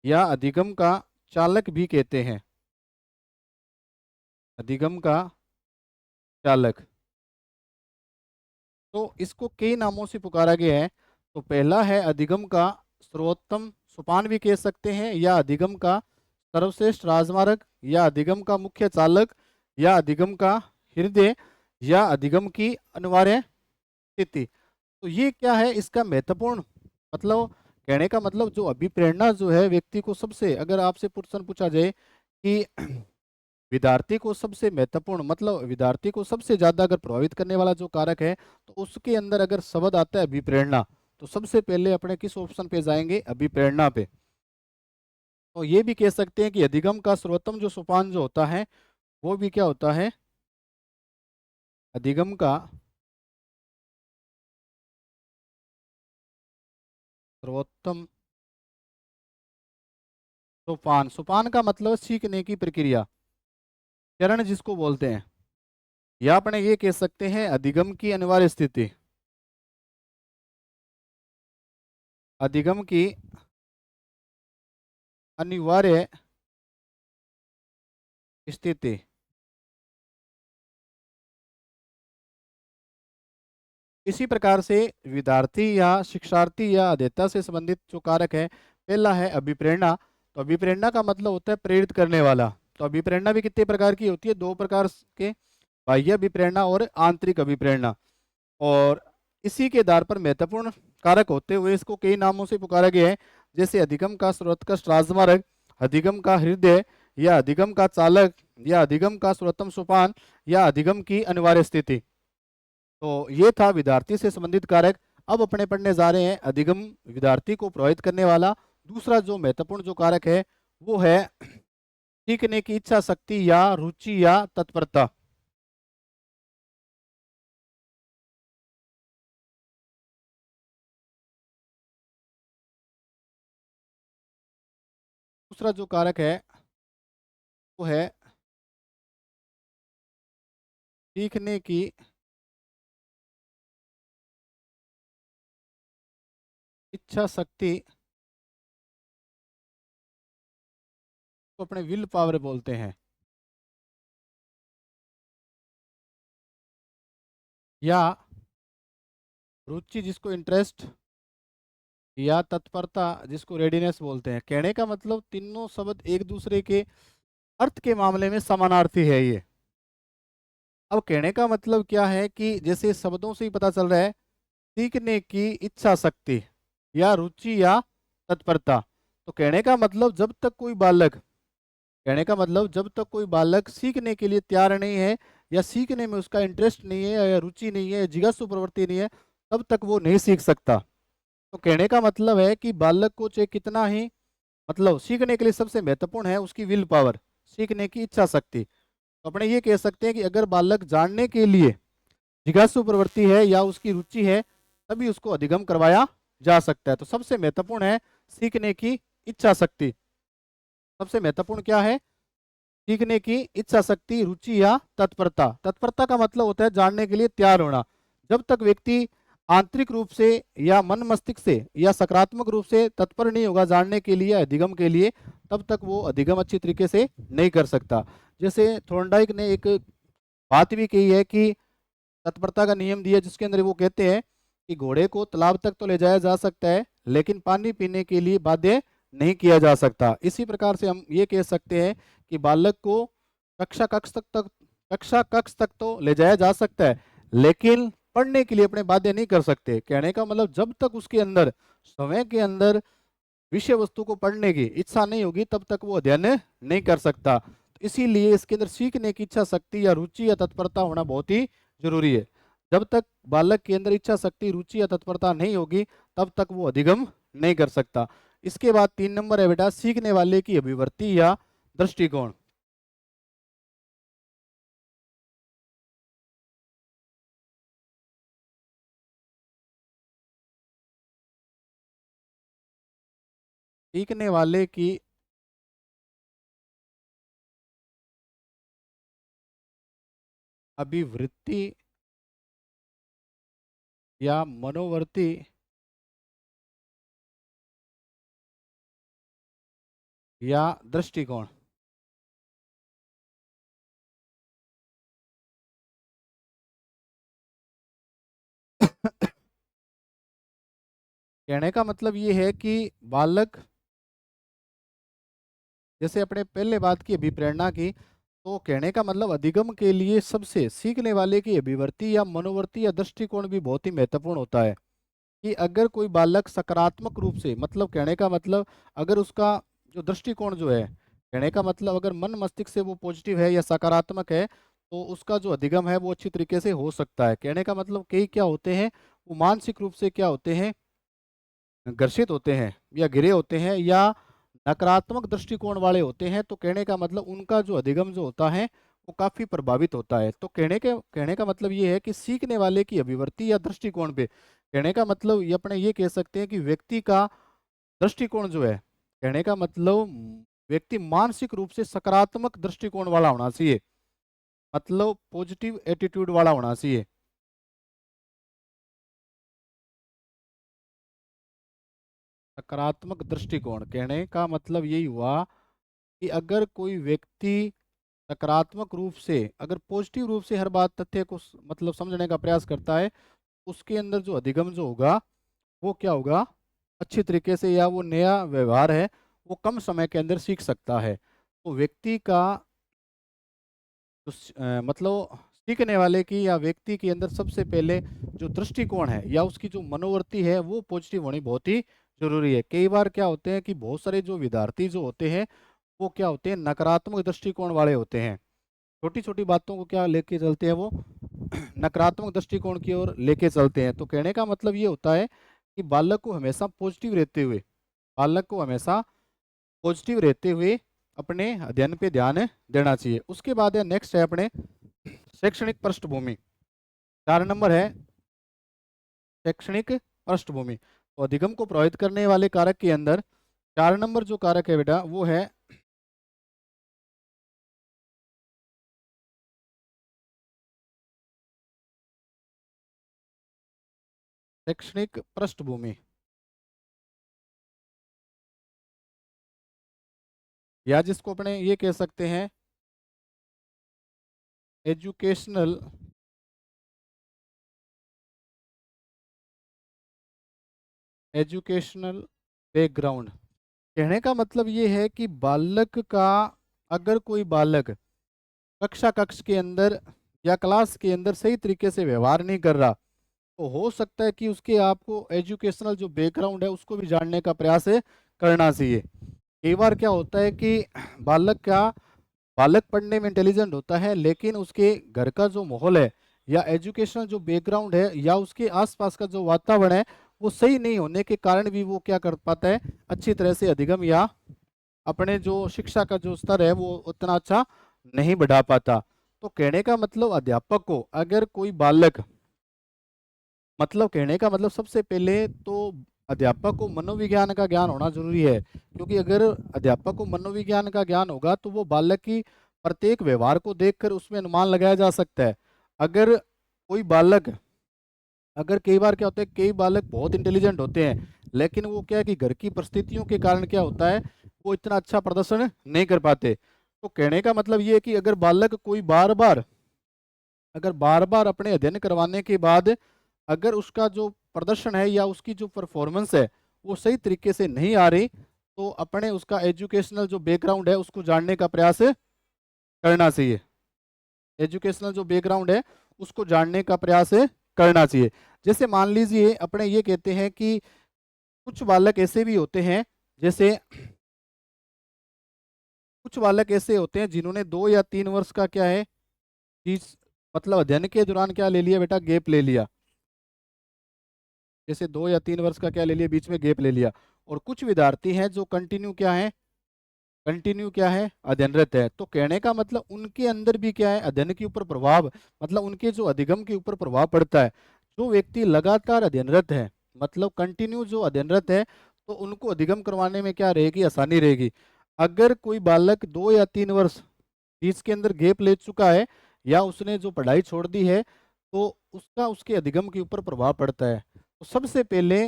या अधिगम का चालक भी कहते हैं। अधिगम का चालक, तो इसको कई नामों से पुकारा गया है। तो पहला है अधिगम का सर्वोत्तम सोपान भी कह सकते हैं, या अधिगम का सर्वश्रेष्ठ राजमार्ग, या अधिगम का मुख्य चालक, या अधिगम का हृदय, या अधिगम की अनिवार्य स्थिति। तो ये क्या है इसका महत्वपूर्ण मतलब, कहने का मतलब जो अभिप्रेरणा जो है व्यक्ति को सबसे, अगर आपसे प्रश्न पूछा जाए कि विद्यार्थी को सबसे महत्वपूर्ण मतलब विद्यार्थी को सबसे ज्यादा अगर प्रभावित करने वाला जो कारक है, तो उसके अंदर अगर शब्द आता है अभिप्रेरणा, तो सबसे पहले अपने किस ऑप्शन पे जाएंगे, अभिप्रेरणा पे। तो ये भी कह सकते हैं कि अधिगम का सर्वोत्तम जो सोपान जो होता है वो भी क्या होता है, अधिगम का सर्वोत्तम सोपान। सोपान का मतलब सीखने की प्रक्रिया, चरण जिसको बोलते हैं, या अपने ये कह सकते हैं अधिगम की अनिवार्य स्थिति। अधिगम की अनिवार्य स्थिति। इसी प्रकार से विद्यार्थी या शिक्षार्थी या अध्येता से संबंधित जो कारक है, पहला है अभिप्रेरणा। तो अभिप्रेरणा का मतलब होता है प्रेरित करने वाला। तो अभिप्रेरणा भी कितने प्रकार की होती है? दो प्रकार के, बाह्य अभिप्रेरणा और आंतरिक अभिप्रेरणा। और इसी के आधार पर महत्वपूर्ण कारक होते हुए इसको कई नामों से पुकारा गया है, जैसे अधिगम का स्रोतकष्ट राजमार्ग, अधिगम का हृदय, या अधिगम का चालक, या अधिगम का सर्वोत्तम सोपान, या अधिगम की अनिवार्य स्थिति। तो ये था विद्यार्थी से संबंधित कारक। अब अपने पढ़ने जा रहे हैं अधिगम विद्यार्थी को प्रभावित करने वाला दूसरा जो महत्वपूर्ण जो कारक है, वो है सीखने की इच्छा शक्ति या रुचि या तत्परता। दूसरा जो कारक है वो है सीखने की इच्छा शक्ति को अपने विल पावर बोलते हैं, या रुचि जिसको इंटरेस्ट, या तत्परता जिसको रेडीनेस बोलते हैं। कहने का मतलब तीनों शब्द एक दूसरे के अर्थ के मामले में समानार्थी है ये। अब कहने का मतलब क्या है कि जैसे शब्दों से ही पता चल रहा है, सीखने की इच्छा शक्ति या रुचि या तत्परता। तो कहने का मतलब जब तक कोई बालक, कहने का मतलब जब तक कोई बालक सीखने के लिए तैयार नहीं है, या सीखने में उसका इंटरेस्ट नहीं है, या रुचि नहीं है, या जिज्ञासु प्रवृत्ति नहीं है, तब तक वो नहीं सीख सकता। तो कहने का मतलब है कि बालक को चाहे कितना ही, मतलब सीखने के लिए सबसे महत्वपूर्ण है उसकी विल पावर, सीखने की इच्छा शक्ति। तो अपने ये कह सकते हैं कि अगर बालक जानने के लिए जिज्ञासु प्रवृत्ति है या उसकी रुचि है, तभी उसको अधिगम करवाया जा सकता है। तो सबसे महत्वपूर्ण है सीखने की इच्छा शक्ति। सबसे महत्वपूर्ण क्या है? सीखने की इच्छा शक्ति, रुचि या तत्परता। तत्परता का मतलब होता है जानने के लिए तैयार होना। जब तक व्यक्ति आंतरिक रूप से या मन मस्तिष्क से या सकारात्मक रूप से तत्पर नहीं होगा जानने के लिए, अधिगम के लिए, तब तक वो अधिगम अच्छी तरीके से नहीं कर सकता। जैसे थोर्नडाइक ने एक बात भी कही है कि तत्परता का नियम दिया, जिसके अंदर वो कहते हैं कि घोड़े को तालाब तक तो ले जाया जा सकता है, लेकिन पानी पीने के लिए बाध्य नहीं किया जा सकता। इसी प्रकार से हम ये कह सकते हैं कि बालक को कक्षा कक्ष तक तो ले जाया जा सकता है, लेकिन पढ़ने के लिए अपने बाध्य नहीं कर सकते। कहने का मतलब जब तक उसके अंदर समय के अंदर विषय वस्तु को पढ़ने की इच्छा नहीं होगी, तब तक वो अध्ययन नहीं कर सकता। तो इसीलिए इसके अंदर सीखने की इच्छा शक्ति या रुचि या तत्परता होना बहुत ही जरूरी है। जब तक बालक के अंदर इच्छा शक्ति, रुचि या तत्परता नहीं होगी, तब तक वो अधिगम नहीं कर सकता। इसके बाद 3 नंबर है बेटा, सीखने वाले की अभिवृत्ति या दृष्टिकोण। सीखने वाले की अभिवृत्ति या मनोवृत्ति या दृष्टिकोण। कहने का मतलब ये है कि बालक, जैसे अपने पहले बात की अभिप्रेरणा की, तो कहने का मतलब अधिगम के लिए सबसे सीखने वाले की अभिवृत्ति या मनोवृत्ति या दृष्टिकोण भी बहुत ही महत्वपूर्ण होता है। कि अगर कोई बालक सकारात्मक रूप से, मतलब कहने का मतलब अगर उसका जो दृष्टिकोण जो है, कहने का मतलब अगर मन मस्तिष्क से वो पॉजिटिव है या सकारात्मक है, तो उसका जो अधिगम है वो अच्छी तरीके से हो सकता है। कहने का मतलब कई क्या होते हैं, वो मानसिक रूप से क्या होते हैं, घर्षित होते हैं या घिरे होते हैं, या नकारात्मक दृष्टिकोण वाले होते हैं। तो कहने का मतलब उनका जो अधिगम जो होता है वो काफी प्रभावित होता है। तो कहने का मतलब ये है कि सीखने वाले की अभिवृत्ति या दृष्टिकोण पे, कहने का मतलब ये अपने ये कह सकते हैं कि व्यक्ति का दृष्टिकोण जो है, कहने का मतलब व्यक्ति मानसिक रूप से सकारात्मक दृष्टिकोण वाला होना चाहिए, मतलब पॉजिटिव एटीट्यूड वाला होना चाहिए। सकारात्मक दृष्टिकोण कहने का मतलब यही हुआ कि अगर कोई व्यक्ति सकारात्मक रूप से, अगर पॉजिटिव रूप से हर बात तथ्य को मतलब समझने का प्रयास करता है, उसके अंदर जो अधिगम जो होगा वो क्या होगा, अच्छी तरीके से, या वो नया व्यवहार है वो कम समय के अंदर सीख सकता है। तो व्यक्ति का तो मतलब सीखने वाले की या व्यक्ति के अंदर सबसे पहले जो दृष्टिकोण है या उसकी जो मनोवृत्ति है वो पॉजिटिव होनी बहुत ही जरूरी है। कई बार क्या होते हैं कि बहुत सारे जो विद्यार्थी जो होते हैं वो क्या होते हैं, नकारात्मक दृष्टिकोण वाले होते हैं। छोटी छोटी बातों को क्या लेके चलते हैं वो नकारात्मक दृष्टिकोण की ओर लेके चलते हैं। तो कहने का मतलब ये होता है कि बालक को हमेशा पॉजिटिव रहते हुए, बालक को हमेशा पॉजिटिव रहते हुए अपने अध्ययन पे ध्यान देना चाहिए। उसके बाद है नेक्स्ट है अपने शैक्षणिक पृष्ठभूमि। 4 नंबर है शैक्षणिक पृष्ठभूमि। तो अधिगम को प्रभावित करने वाले कारक के अंदर 4 नंबर जो कारक है बेटा वो है शैक्षणिक पृष्ठभूमि, या जिसको अपने ये कह सकते हैं एजुकेशनल एजुकेशनल बैकग्राउंड। कहने का मतलब ये है कि बालक का, अगर कोई बालक कक्षा कक्ष के अंदर या क्लास के अंदर सही तरीके से व्यवहार नहीं कर रहा, तो हो सकता है कि उसके आपको एजुकेशनल जो बैकग्राउंड है उसको भी जानने का प्रयास करना चाहिए। कई बार क्या होता है कि बालक पढ़ने में इंटेलिजेंट होता है लेकिन उसके घर का जो माहौल है या एजुकेशनल जो बैकग्राउंड है या उसके आसपास का जो वातावरण है वो सही नहीं होने के कारण भी वो क्या कर पाता है, अच्छी तरह से अधिगम या अपने जो शिक्षा का जो स्तर है वो उतना अच्छा नहीं बढ़ा पाता। तो कहने का मतलब अध्यापक को अगर कोई बालक, मतलब कहने का मतलब सबसे पहले तो अध्यापक को मनोविज्ञान का ज्ञान होना जरूरी है, क्योंकि अगर अध्यापक को मनोविज्ञान का ज्ञान होगा तो वो बालक की प्रत्येक व्यवहार को देखकर उसमें अनुमान लगाया जा सकता है। अगर कोई बालक, अगर कई बार क्या होता है कई बालक बहुत इंटेलिजेंट होते हैं लेकिन वो क्या है कि घर की परिस्थितियों के कारण क्या होता है वो इतना अच्छा प्रदर्शन नहीं कर पाते। तो कहने का मतलब ये है कि अगर बालक कोई बार बार, अगर बार बार अपने अध्ययन करवाने के बाद अगर उसका जो प्रदर्शन है या उसकी जो परफॉर्मेंस है वो सही तरीके से नहीं आ रही, तो अपने उसका एजुकेशनल जो बैकग्राउंड है उसको जानने का प्रयास करना चाहिए। एजुकेशनल जो बैकग्राउंड है उसको जानने का प्रयास करना चाहिए। जैसे मान लीजिए अपने ये कहते हैं कि कुछ बालक ऐसे भी होते हैं, जैसे कुछ बालक ऐसे होते हैं जिन्होंने 2 या 3 वर्ष का क्या है चीज, मतलब अध्ययन के दौरान क्या ले लिया बेटा, गैप ले लिया। जैसे 2 या 3 वर्ष का क्या ले लिया, बीच में गैप ले लिया। और कुछ विद्यार्थी हैं जो कंटिन्यू क्या है, कंटिन्यू क्या है, अध्ययनरत है। तो कहने का मतलब उनके अंदर भी क्या है, अध्ययन के ऊपर प्रभाव, मतलब उनके जो अधिगम के ऊपर प्रभाव पड़ता है। जो व्यक्ति लगातार अध्ययनरत है, मतलब कंटिन्यू जो अध्ययनरत है, तो उनको अधिगम करवाने में क्या रहेगी, आसानी रहेगी। अगर कोई बालक 2 या 3 वर्ष बीच के अंदर गैप ले चुका है या उसने जो पढ़ाई छोड़ दी है, तो उसका उसके अधिगम के ऊपर प्रभाव पड़ता है। तो सबसे पहले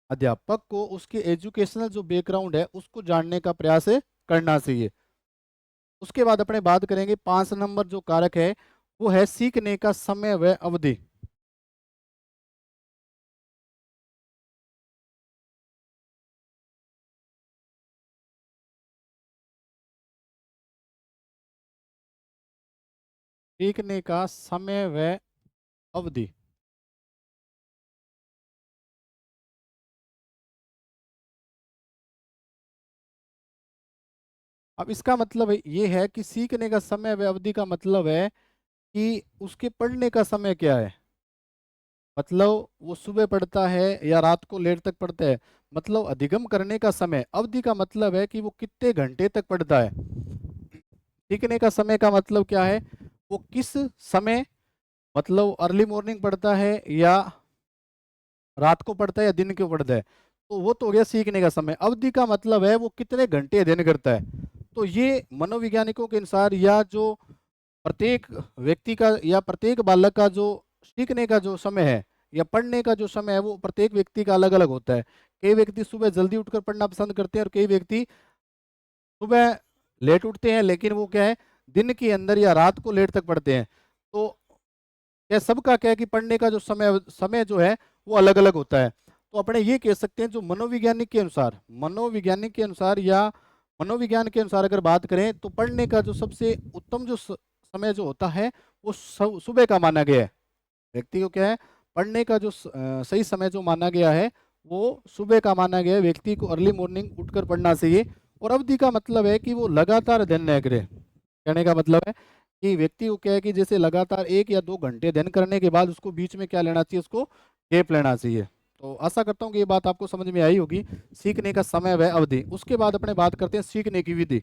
अध्यापक को उसके एजुकेशनल जो बैकग्राउंड है उसको जानने का प्रयास करना चाहिए। उसके बाद अपने बात करेंगे 5 नंबर जो कारक है वो है सीखने का समय व अवधि। सीखने का समय व अवधि। अब इसका मतलब ये है कि सीखने का समय व अवधि का मतलब है कि उसके पढ़ने का समय क्या है, मतलब वो सुबह पढ़ता है या रात को लेट तक पढ़ता है। मतलब अधिगम करने का समय, अवधि का मतलब है कि वो कितने घंटे तक पढ़ता है। सीखने का समय का मतलब क्या है, वो किस समय, मतलब अर्ली मॉर्निंग पढ़ता है या रात को पढ़ता है या दिन को पढ़ता है। तो वो तो हो गया सीखने का समय। अवधि का मतलब है वो कितने घंटे अध्ययन करता है। तो ये मनोवैज्ञानिकों के अनुसार या जो प्रत्येक व्यक्ति का या प्रत्येक बालक का जो सीखने का जो समय है या पढ़ने का जो समय है वो प्रत्येक व्यक्ति का अलग अलग होता है। कई व्यक्ति सुबह जल्दी उठकर पढ़ना पसंद करते हैं और कई व्यक्ति सुबह लेट उठते हैं लेकिन वो क्या है दिन के अंदर या रात को लेट तक पढ़ते हैं। तो क्या सबका क्या है कि पढ़ने का जो समय समय जो है वो अलग अलग होता है। तो अपने ये कह सकते हैं जो मनोवैज्ञानिक के अनुसार या मनोविज्ञान के अनुसार अगर बात करें तो पढ़ने का जो सबसे उत्तम जो समय जो होता है वो सुबह का माना गया है। व्यक्ति को क्या है, पढ़ने का जो सही समय जो माना गया है वो सुबह का माना गया है। व्यक्ति को अर्ली मॉर्निंग उठकर पढ़ना चाहिए। और अवधि का मतलब है कि वो लगातार अध्ययन न करे। कहने का मतलब है कि व्यक्ति को क्या है कि जैसे लगातार 1 या 2 घंटे अध्ययन करने के बाद उसको बीच में क्या लेना चाहिए, उसको गैप लेना चाहिए। तो आशा करता हूँ कि ये बात आपको समझ में आई होगी, सीखने का समय व अवधि। उसके बाद अपने बात करते हैं सीखने की विधि।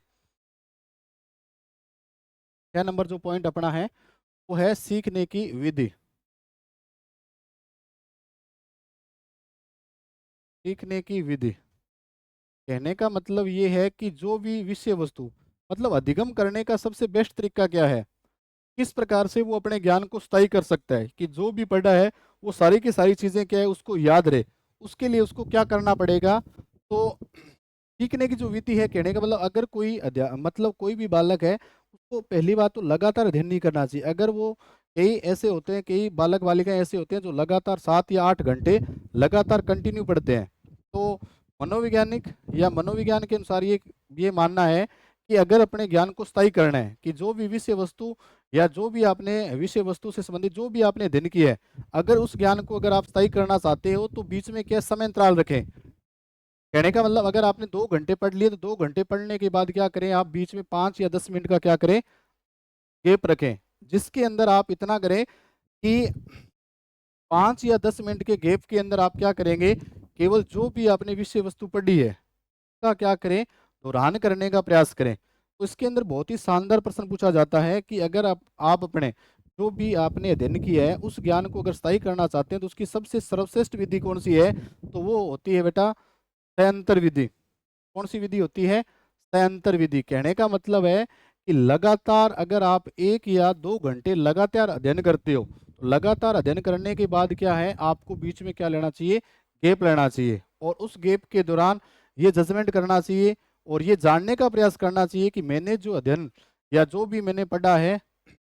क्या नंबर जो पॉइंट अपना है वो है सीखने की विधि। सीखने की विधि कहने का मतलब ये है कि जो भी विषय वस्तु मतलब अधिगम करने का सबसे बेस्ट तरीका क्या है, किस प्रकार से वो अपने ज्ञान को स्थायी कर सकता है कि जो भी पढ़ा है वो सारी की सारी चीजें क्या है उसको याद रहे। उसके लिए उसको क्या करना पड़ेगा। तो सीखने की जो विधि है, कहने का मतलब अगर कोई मतलब कोई भी बालक है उसको पहली बात तो लगातार अध्ययन नहीं करना चाहिए। अगर वो कई ऐसे होते हैं, कई बालक बालिकाएं ऐसे होते हैं जो लगातार 7 या 8 घंटे लगातार कंटिन्यू पढ़ते हैं। तो मनोवैज्ञानिक या मनोविज्ञान के अनुसार ये मानना है कि अगर अपने ज्ञान को स्थायी करना है कि जो भी विषय वस्तु या जो भी आपने विषय वस्तु से संबंधित जो भी आपने अध्ययन किया है, अगर उस ज्ञान को अगर आप स्थायी करना चाहते हो तो बीच में क्या समय अंतराल रखें। कहने का मतलब अगर आपने 2 घंटे पढ़ लिए तो 2 घंटे पढ़ने के बाद क्या करें, आप बीच में 5 या 10 मिनट का क्या करें, गैप रखें। जिसके अंदर आप इतना करें कि 5 या 10 मिनट के गैप के अंदर आप क्या करेंगे, केवल जो भी आपने विषय वस्तु पढ़ी है उसका क्या करें, दोहरान करने का प्रयास करें। तो इसके अंदर बहुत ही शानदार प्रश्न पूछा जाता है कि अगर आप अपने जो भी आपने अध्ययन किया है उस ज्ञान को अगर स्थायी करना चाहते हैं तो उसकी सबसे सर्वश्रेष्ठ विधि कौन सी है। तो वो होती है बेटा सयंतर विधि। कौन सी विधि होती है, सयंतर विधि। कहने का मतलब है कि लगातार अगर आप 1 या 2 घंटे लगातार अध्ययन करते हो तो लगातार अध्ययन करने के बाद क्या है आपको बीच में क्या लेना चाहिए, गैप लेना चाहिए। और उस गैप के दौरान ये जजमेंट करना चाहिए और ये जानने का प्रयास करना चाहिए कि मैंने जो अध्ययन या जो भी मैंने पढ़ा है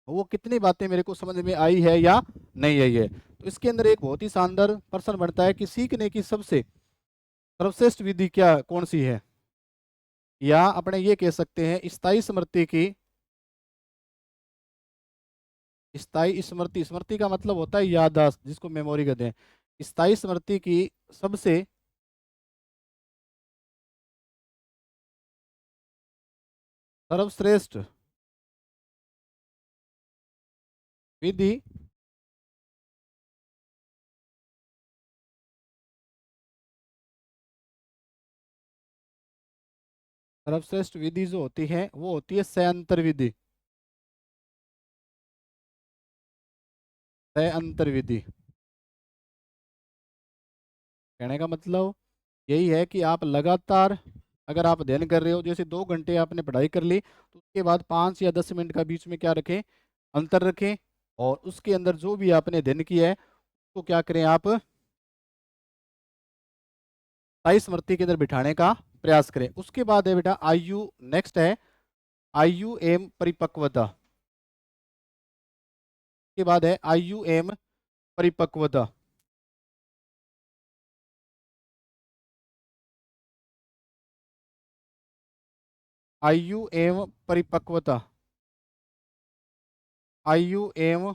वो कितनी बातें मेरे को समझ में आई है या नहीं आई है। तो इसके अंदर एक बहुत ही शानदार प्रश्न बनता है कि सीखने की सबसे सर्वश्रेष्ठ विधि क्या कौन सी है, या अपने ये कह सकते हैं स्थायी स्मृति की। स्थायी स्मृति, स्मृति का मतलब होता है याददाश्त, जिसको मेमोरी कहते हैं। स्थायी स्मृति की सबसे सर्वश्रेष्ठ विधि सर्वश्रेष्ठ विधि जो होती है वो होती है सयंतर विधि। सयंतर विधि कहने का मतलब यही है कि आप लगातार अगर आप अध्ययन कर रहे हो, जैसे 2 घंटे आपने पढ़ाई कर ली तो उसके बाद 5 या 10 मिनट का बीच में क्या रखें, अंतर रखें। और उसके अंदर जो भी आपने अध्ययन किया है तो क्या करें, आप स्थायी स्मृति के अंदर बिठाने का प्रयास करें। उसके बाद है बेटा आयु, नेक्स्ट है आयु एवं परिपक्वता। के बाद है आयु एवं परिपक्वता। आयु एवं परिपक्वता। आयु एवं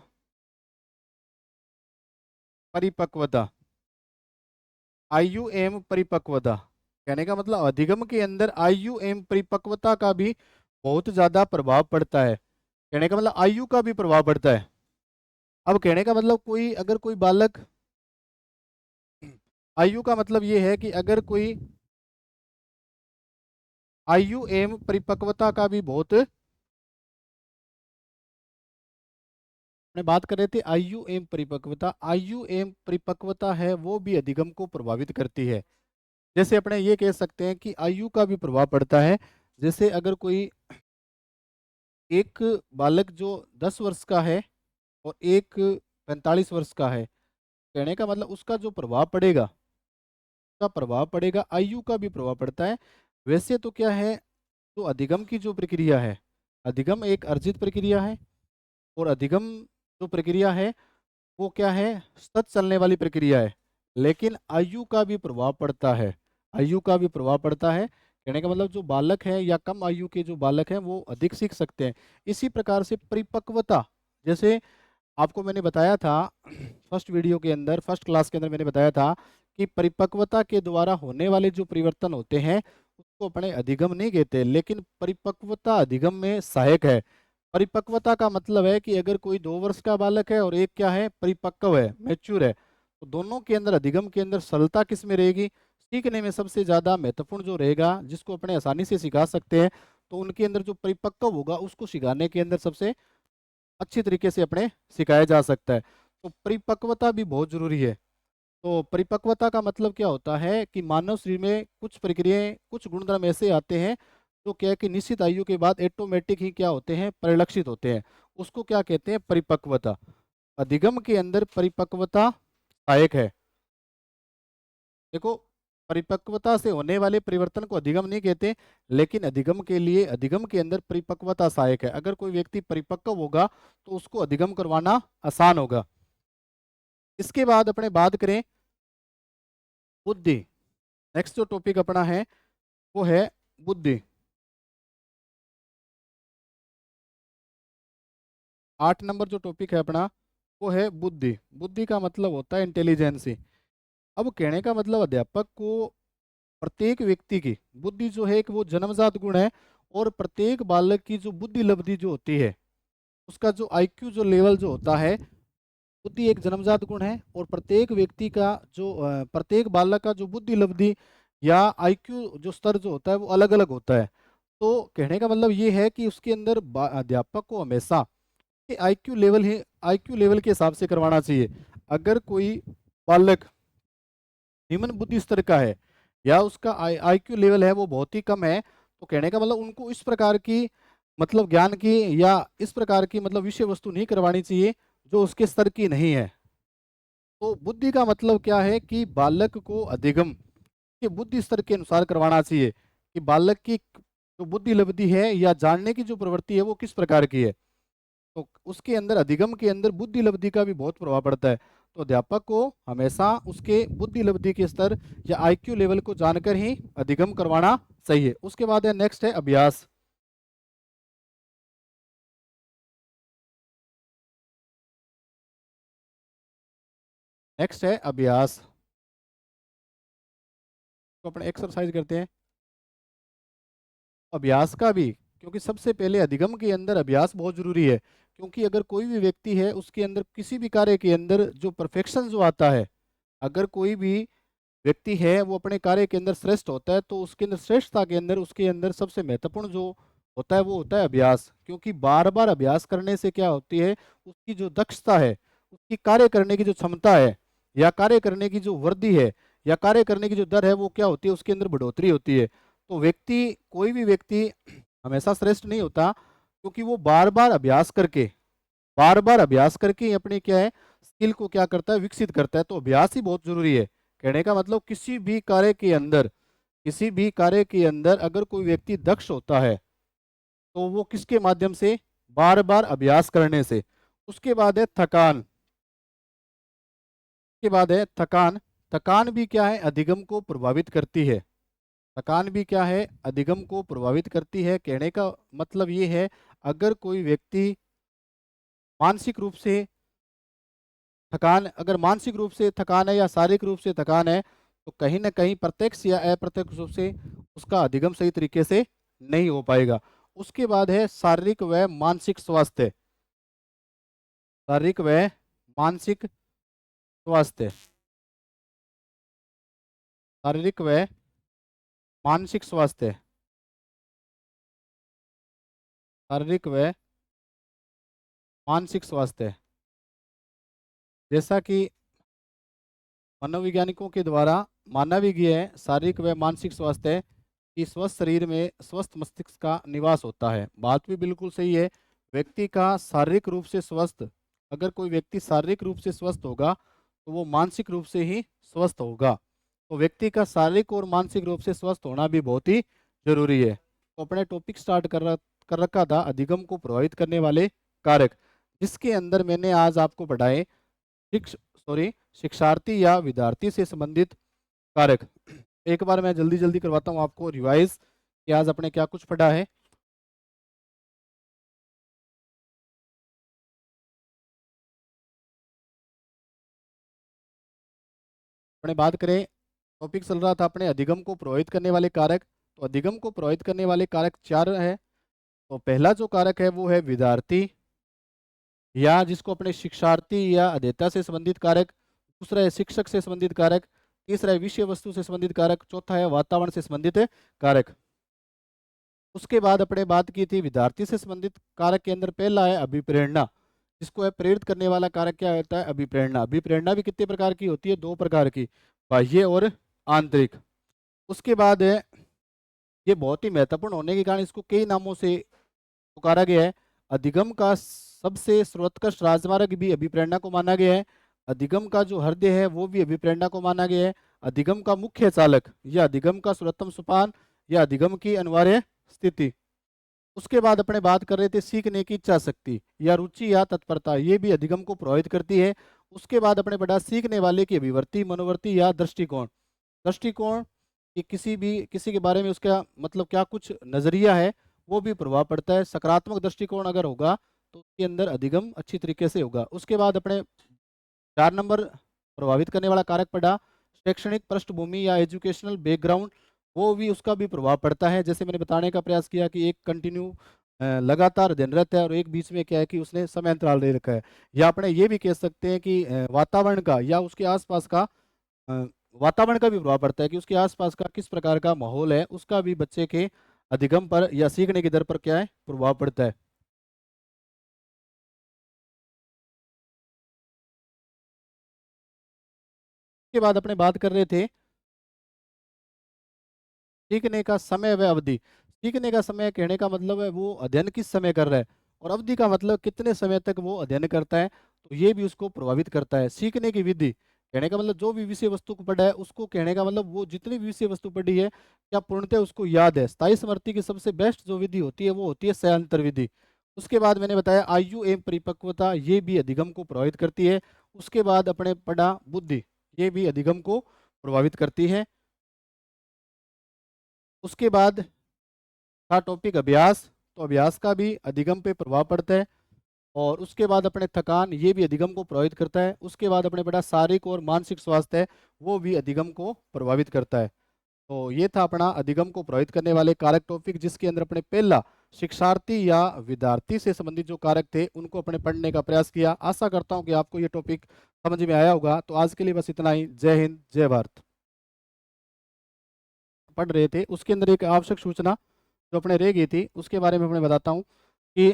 परिपक्वता। आयु एवं परिपक्वता कहने का मतलब अधिगम के अंदर आयु एवं परिपक्वता का भी बहुत ज्यादा प्रभाव पड़ता है। कहने का मतलब आयु का भी प्रभाव पड़ता है। अब कहने का मतलब कोई अगर कोई बालक, आयु का मतलब ये है कि अगर कोई आयु एवं परिपक्वता का भी बहुत, अपने बात कर रहे थे आयु एवं परिपक्वता, आयु एवं परिपक्वता है वो भी अधिगम को प्रभावित करती है। जैसे अपने ये कह सकते हैं कि आयु का भी प्रभाव पड़ता है। जैसे अगर कोई एक बालक जो 10 वर्ष का है और एक 45 वर्ष का है, कहने का मतलब उसका जो प्रभाव पड़ेगा, उसका प्रभाव पड़ेगा, आयु का भी प्रभाव पड़ता है। वैसे तो क्या है, तो अधिगम की जो प्रक्रिया है, अधिगम एक अर्जित प्रक्रिया है और अधिगम जो प्रक्रिया है वो क्या है, सतत चलने वाली प्रक्रिया है, लेकिन आयु का भी प्रभाव पड़ता है, आयु का भी प्रभाव पड़ता है। कहने का मतलब जो बालक है या कम आयु के जो बालक हैं वो अधिक सीख सकते हैं। इसी प्रकार से परिपक्वता, जैसे आपको मैंने बताया था फर्स्ट वीडियो के अंदर, फर्स्ट क्लास के अंदर मैंने बताया था कि परिपक्वता के द्वारा होने वाले जो परिवर्तन होते हैं उसको अपने अधिगम नहीं कहते, लेकिन परिपक्वता अधिगम में सहायक है। परिपक्वता का मतलब है कि अगर कोई 2 वर्ष का बालक है और एक क्या है, परिपक्व है, मैच्योर है, तो दोनों के अंदर, अधिगम के अंदर सरलता किस में रहेगी, सीखने में सबसे ज्यादा महत्वपूर्ण जो रहेगा, जिसको अपने आसानी से सिखा सकते हैं, तो उनके अंदर जो परिपक्व होगा उसको सिखाने के अंदर सबसे अच्छी तरीके से अपने सिखाया जा सकता है। तो परिपक्वता भी बहुत जरूरी है। तो परिपक्वता का मतलब क्या होता है कि मानव शरीर में कुछ प्रक्रियाएं, कुछ गुणधर्म ऐसे आते हैं जो क्या है कि निश्चित आयु के बाद ऑटोमेटिक ही क्या होते हैं, परिलक्षित होते हैं। उसको क्या कहते हैं, परिपक्वता। अधिगम के अंदर परिपक्वता सहायक है। देखो, परिपक्वता से होने वाले परिवर्तन को अधिगम नहीं कहते, लेकिन अधिगम के लिए, अधिगम के अंदर परिपक्वता सहायक है। अगर कोई व्यक्ति परिपक्व होगा तो उसको अधिगम करवाना आसान होगा। इसके बाद अपने बात करें बुद्धि। नेक्स्ट जो टॉपिक अपना है वो है बुद्धि। 8 नंबर जो टॉपिक है अपना वो है बुद्धि। बुद्धि का मतलब होता है इंटेलिजेंसी। अब कहने का मतलब अध्यापक को प्रत्येक व्यक्ति की बुद्धि जो है एक वो जन्मजात गुण है, और प्रत्येक बालक की जो बुद्धि लब्धि जो होती है, उसका जो आईक्यू जो लेवल जो होता है, बुद्धि एक जन्मजात गुण है, और प्रत्येक व्यक्ति का जो प्रत्येक बालक का जो बुद्धि लब्धि या आईक्यू जो स्तर जो होता है वो अलग अलग होता है। तो कहने का मतलब ये है कि उसके अंदर अध्यापक को हमेशा आईक्यू लेवल ही, आईक्यू लेवल के हिसाब से करवाना चाहिए। अगर कोई बालक निम्न बुद्धि स्तर का है या उसका आईक्यू लेवल है वो बहुत ही कम है, तो कहने का मतलब उनको इस प्रकार की मतलब ज्ञान की या इस प्रकार की मतलब विषय वस्तु नहीं करवानी चाहिए जो उसके स्तर की नहीं है। तो बुद्धि का मतलब क्या है कि बालक को अधिगम के बुद्धि स्तर के अनुसार करवाना चाहिए, कि बालक की जो बुद्धि लब्धि है या जानने की जो प्रवृत्ति है वो किस प्रकार की है। तो उसके अंदर, अधिगम के अंदर बुद्धि लब्धि का भी बहुत प्रभाव पड़ता है। तो अध्यापक को हमेशा उसके बुद्धि लब्धि के स्तर या आईक्यू लेवल को जानकर ही अधिगम करवाना चाहिए। उसके बाद है, नेक्स्ट है अभ्यास। नेक्स्ट है अभ्यास। तो अपने एक्सरसाइज करते हैं अभ्यास का भी, क्योंकि सबसे पहले अधिगम के अंदर अभ्यास बहुत जरूरी है। क्योंकि अगर कोई भी व्यक्ति है उसके अंदर किसी भी कार्य के अंदर जो परफेक्शन जो आता है, अगर कोई भी व्यक्ति है वो अपने कार्य के अंदर श्रेष्ठ होता है, तो उसके अंदर श्रेष्ठता के अंदर उसके अंदर सबसे महत्वपूर्ण जो होता है वो होता है अभ्यास। क्योंकि बार बार अभ्यास करने से क्या होती है, उसकी जो दक्षता है, उसकी कार्य करने की जो क्षमता है या कार्य करने की जो वृद्धि है या कार्य करने की जो दर है वो क्या होती है, उसके अंदर बढ़ोतरी होती है। तो व्यक्ति, कोई भी व्यक्ति हमेशा श्रेष्ठ नहीं होता, क्योंकि वो बार बार अभ्यास करके, बार बार अभ्यास करके ही अपने क्या है, स्किल को क्या करता है, विकसित करता है। तो अभ्यास ही बहुत जरूरी है। कहने का मतलब किसी भी कार्य के अंदर, किसी भी कार्य के अंदर अगर कोई व्यक्ति दक्ष होता है तो वो किसके माध्यम से, बार बार अभ्यास करने से। उसके बाद है थकान। उसके बाद है थकान। थकान भी क्या है, अधिगम को प्रभावित करती है। थकान भी क्या है, अधिगम को प्रभावित करती है। कहने का मतलब ये है, अगर कोई व्यक्ति मानसिक रूप से थकान, अगर मानसिक रूप से थकान है या शारीरिक रूप से थकान है, तो कहीं ना कहीं प्रत्यक्ष या अप्रत्यक्ष रूप से उसका अधिगम सही तरीके से नहीं हो पाएगा। उसके बाद है शारीरिक व मानसिक स्वास्थ्य। शारीरिक व मानसिक स्वास्थ्य। शारीरिक व मानसिक स्वास्थ्य। शारीरिक व मानसिक स्वास्थ्य। जैसा कि मनोवैज्ञानिकों के द्वारा माना भी गया है, शारीरिक व मानसिक स्वास्थ्य कि स्वस्थ शरीर में स्वस्थ मस्तिष्क का निवास होता है। बात भी बिल्कुल सही है। व्यक्ति का शारीरिक रूप से स्वस्थ, अगर कोई व्यक्ति शारीरिक रूप से स्वस्थ होगा तो वो मानसिक रूप से ही स्वस्थ होगा। तो व्यक्ति का शारीरिक और मानसिक रूप से स्वस्थ होना भी बहुत ही जरूरी है। तो अपने टॉपिक स्टार्ट कर रखा था अधिगम को प्रभावित करने वाले कारक, जिसके अंदर मैंने आज आपको पढ़ाए शिक्षार्थी या विद्यार्थी से संबंधित कारक। एक बार मैं जल्दी जल्दी करवाता हूँ आपको रिवाइज कि आज अपने क्या कुछ पढ़ा है। अपने बात करें, टॉपिक चल रहा था अपने अधिगम को प्रभावित करने वाले कारक। तो अधिगम को प्रभावित करने वाले कारक 4 है। तो पहला जो कारक है वो है विद्यार्थी या जिसको अपने शिक्षार्थी या अध्येता से संबंधित कारक। दूसरा है शिक्षक से संबंधित कारक। तीसरा है विषय वस्तु से संबंधित कारक। चौथा है वातावरण से संबंधित कारक। उसके बाद अपने बात की थी विद्यार्थी से संबंधित कारक के अंदर पहला है अभिप्रेरणा, जिसको है प्रेरित करने वाला कारक क्या होता है, अभिप्रेरणा। अभिप्रेरणा भी कितने प्रकार की होती है, 2 प्रकार की, बाह्य और आंतरिक। उसके बाद है, ये बहुत ही महत्वपूर्ण होने के कारण इसको कई नामों से पुकारा गया है। अधिगम का सबसे सर्वोत्कृष्ट राजमार्ग भी अभिप्रेरणा को माना गया है। अधिगम का जो हृदय है वो भी अभिप्रेरणा को माना गया है। अधिगम का मुख्य चालक या अधिगम का सर्वोत्तम सोपान या अधिगम की अनिवार्य स्थिति। उसके बाद अपने बात कर रहे थे सीखने की इच्छा शक्ति या रुचि या तत्परता, ये भी अधिगम को प्रभावित करती है। उसके बाद अपने पढ़ा सीखने वाले की अभिवृत्ति, मनोवृत्ति या दृष्टिकोण। दृष्टिकोण कि किसी के बारे में उसका मतलब क्या कुछ नजरिया है वो भी प्रभाव पड़ता है। सकारात्मक दृष्टिकोण अगर होगा तो उसके अंदर अधिगम अच्छी तरीके से होगा। उसके बाद अपने 4 नंबर प्रभावित करने वाला कारक पढ़ा शैक्षणिक पृष्ठभूमि या एजुकेशनल बैकग्राउंड, वो भी उसका भी प्रभाव पड़ता है। जैसे मैंने बताने का प्रयास किया कि एक कंटिन्यू लगातार अध्ययनरत है और एक बीच में क्या है कि उसने समय अंतराल ले रखा है। या अपने ये भी कह सकते हैं कि वातावरण का या उसके आसपास का वातावरण का भी प्रभाव पड़ता है कि उसके आसपास का किस प्रकार का माहौल है, उसका भी बच्चे के अधिगम पर या सीखने की दर पर क्या है प्रभाव पड़ता है। के बाद अपने बात कर रहे थे सीखने का समय व अवधि। सीखने का समय कहने का मतलब है वो अध्ययन किस समय कर रहा है, और अवधि का मतलब कितने समय तक वो अध्ययन करता है, तो ये भी उसको प्रभावित करता है। सीखने की विधि कहने का मतलब जो भी विषय वस्तु को पढ़ा है उसको, कहने का मतलब वो जितनी भी विषय वस्तु पढ़ी है क्या पूर्णतः उसको याद है। स्थायी स्मृति की सबसे बेस्ट जो विधि होती है वो होती है सयांतर विधि। उसके बाद मैंने बताया आयु एवं परिपक्वता, ये भी अधिगम को प्रभावित करती है। उसके बाद अपने पढ़ा बुद्धि, ये भी अधिगम को प्रभावित करती है। उसके बाद था टॉपिक अभ्यास, तो अभ्यास का भी अधिगम पे प्रभाव पड़ता है। और उसके बाद अपने थकान, ये भी अधिगम को प्रभावित करता है। उसके बाद अपने बड़ा शारीरिक और मानसिक स्वास्थ्य है वो भी अधिगम को प्रभावित करता है। तो ये था अपना अधिगम को प्रभावित करने वाले कारक टॉपिक, जिसके अंदर अपने पहला शिक्षार्थी या विद्यार्थी से संबंधित जो कारक थे उनको अपने पढ़ने का प्रयास किया। आशा करता हूँ कि आपको ये टॉपिक समझ में आया होगा। तो आज के लिए बस इतना ही। जय हिंद, जय भारत। पढ़ रहे थे उसके अंदर एक आवश्यक सूचना जो अपने रह गई थी उसके बारे में अपने बताता हूँ कि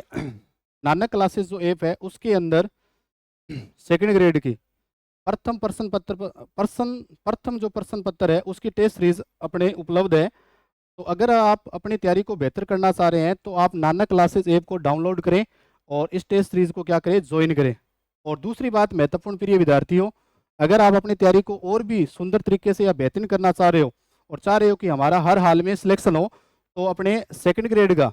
नानक क्लासेस जो ऐप है उसके अंदर सेकंड ग्रेड की प्रथम प्रश्न पत्र प्रथम जो प्रश्न पत्र है उसकी टेस्ट सीरीज अपने उपलब्ध है। तो अगर आप अपनी तैयारी को बेहतर करना चाह रहे हैं तो आप नानक क्लासेस ऐप को डाउनलोड करें और इस टेस्ट सीरीज को क्या करें, ज्वाइन करें। और दूसरी बात महत्वपूर्ण प्रिय विद्यार्थियों, अगर आप अपनी तैयारी को और भी सुंदर तरीके से या बेहतरीन करना चाह रहे हो और चाह रहे हो कि हमारा हर हाल में सिलेक्शन हो, तो अपने सेकंड ग्रेड का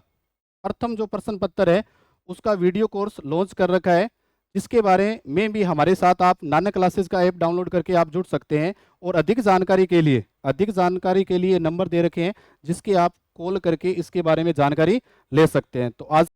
प्रथम जो प्रश्न पत्र है उसका वीडियो कोर्स लॉन्च कर रखा है, जिसके बारे में भी हमारे साथ आप नानक क्लासेस का ऐप डाउनलोड करके आप जुड़ सकते हैं। और अधिक जानकारी के लिए नंबर दे रखे हैं जिसके आप कॉल करके इसके बारे में जानकारी ले सकते हैं। तो आज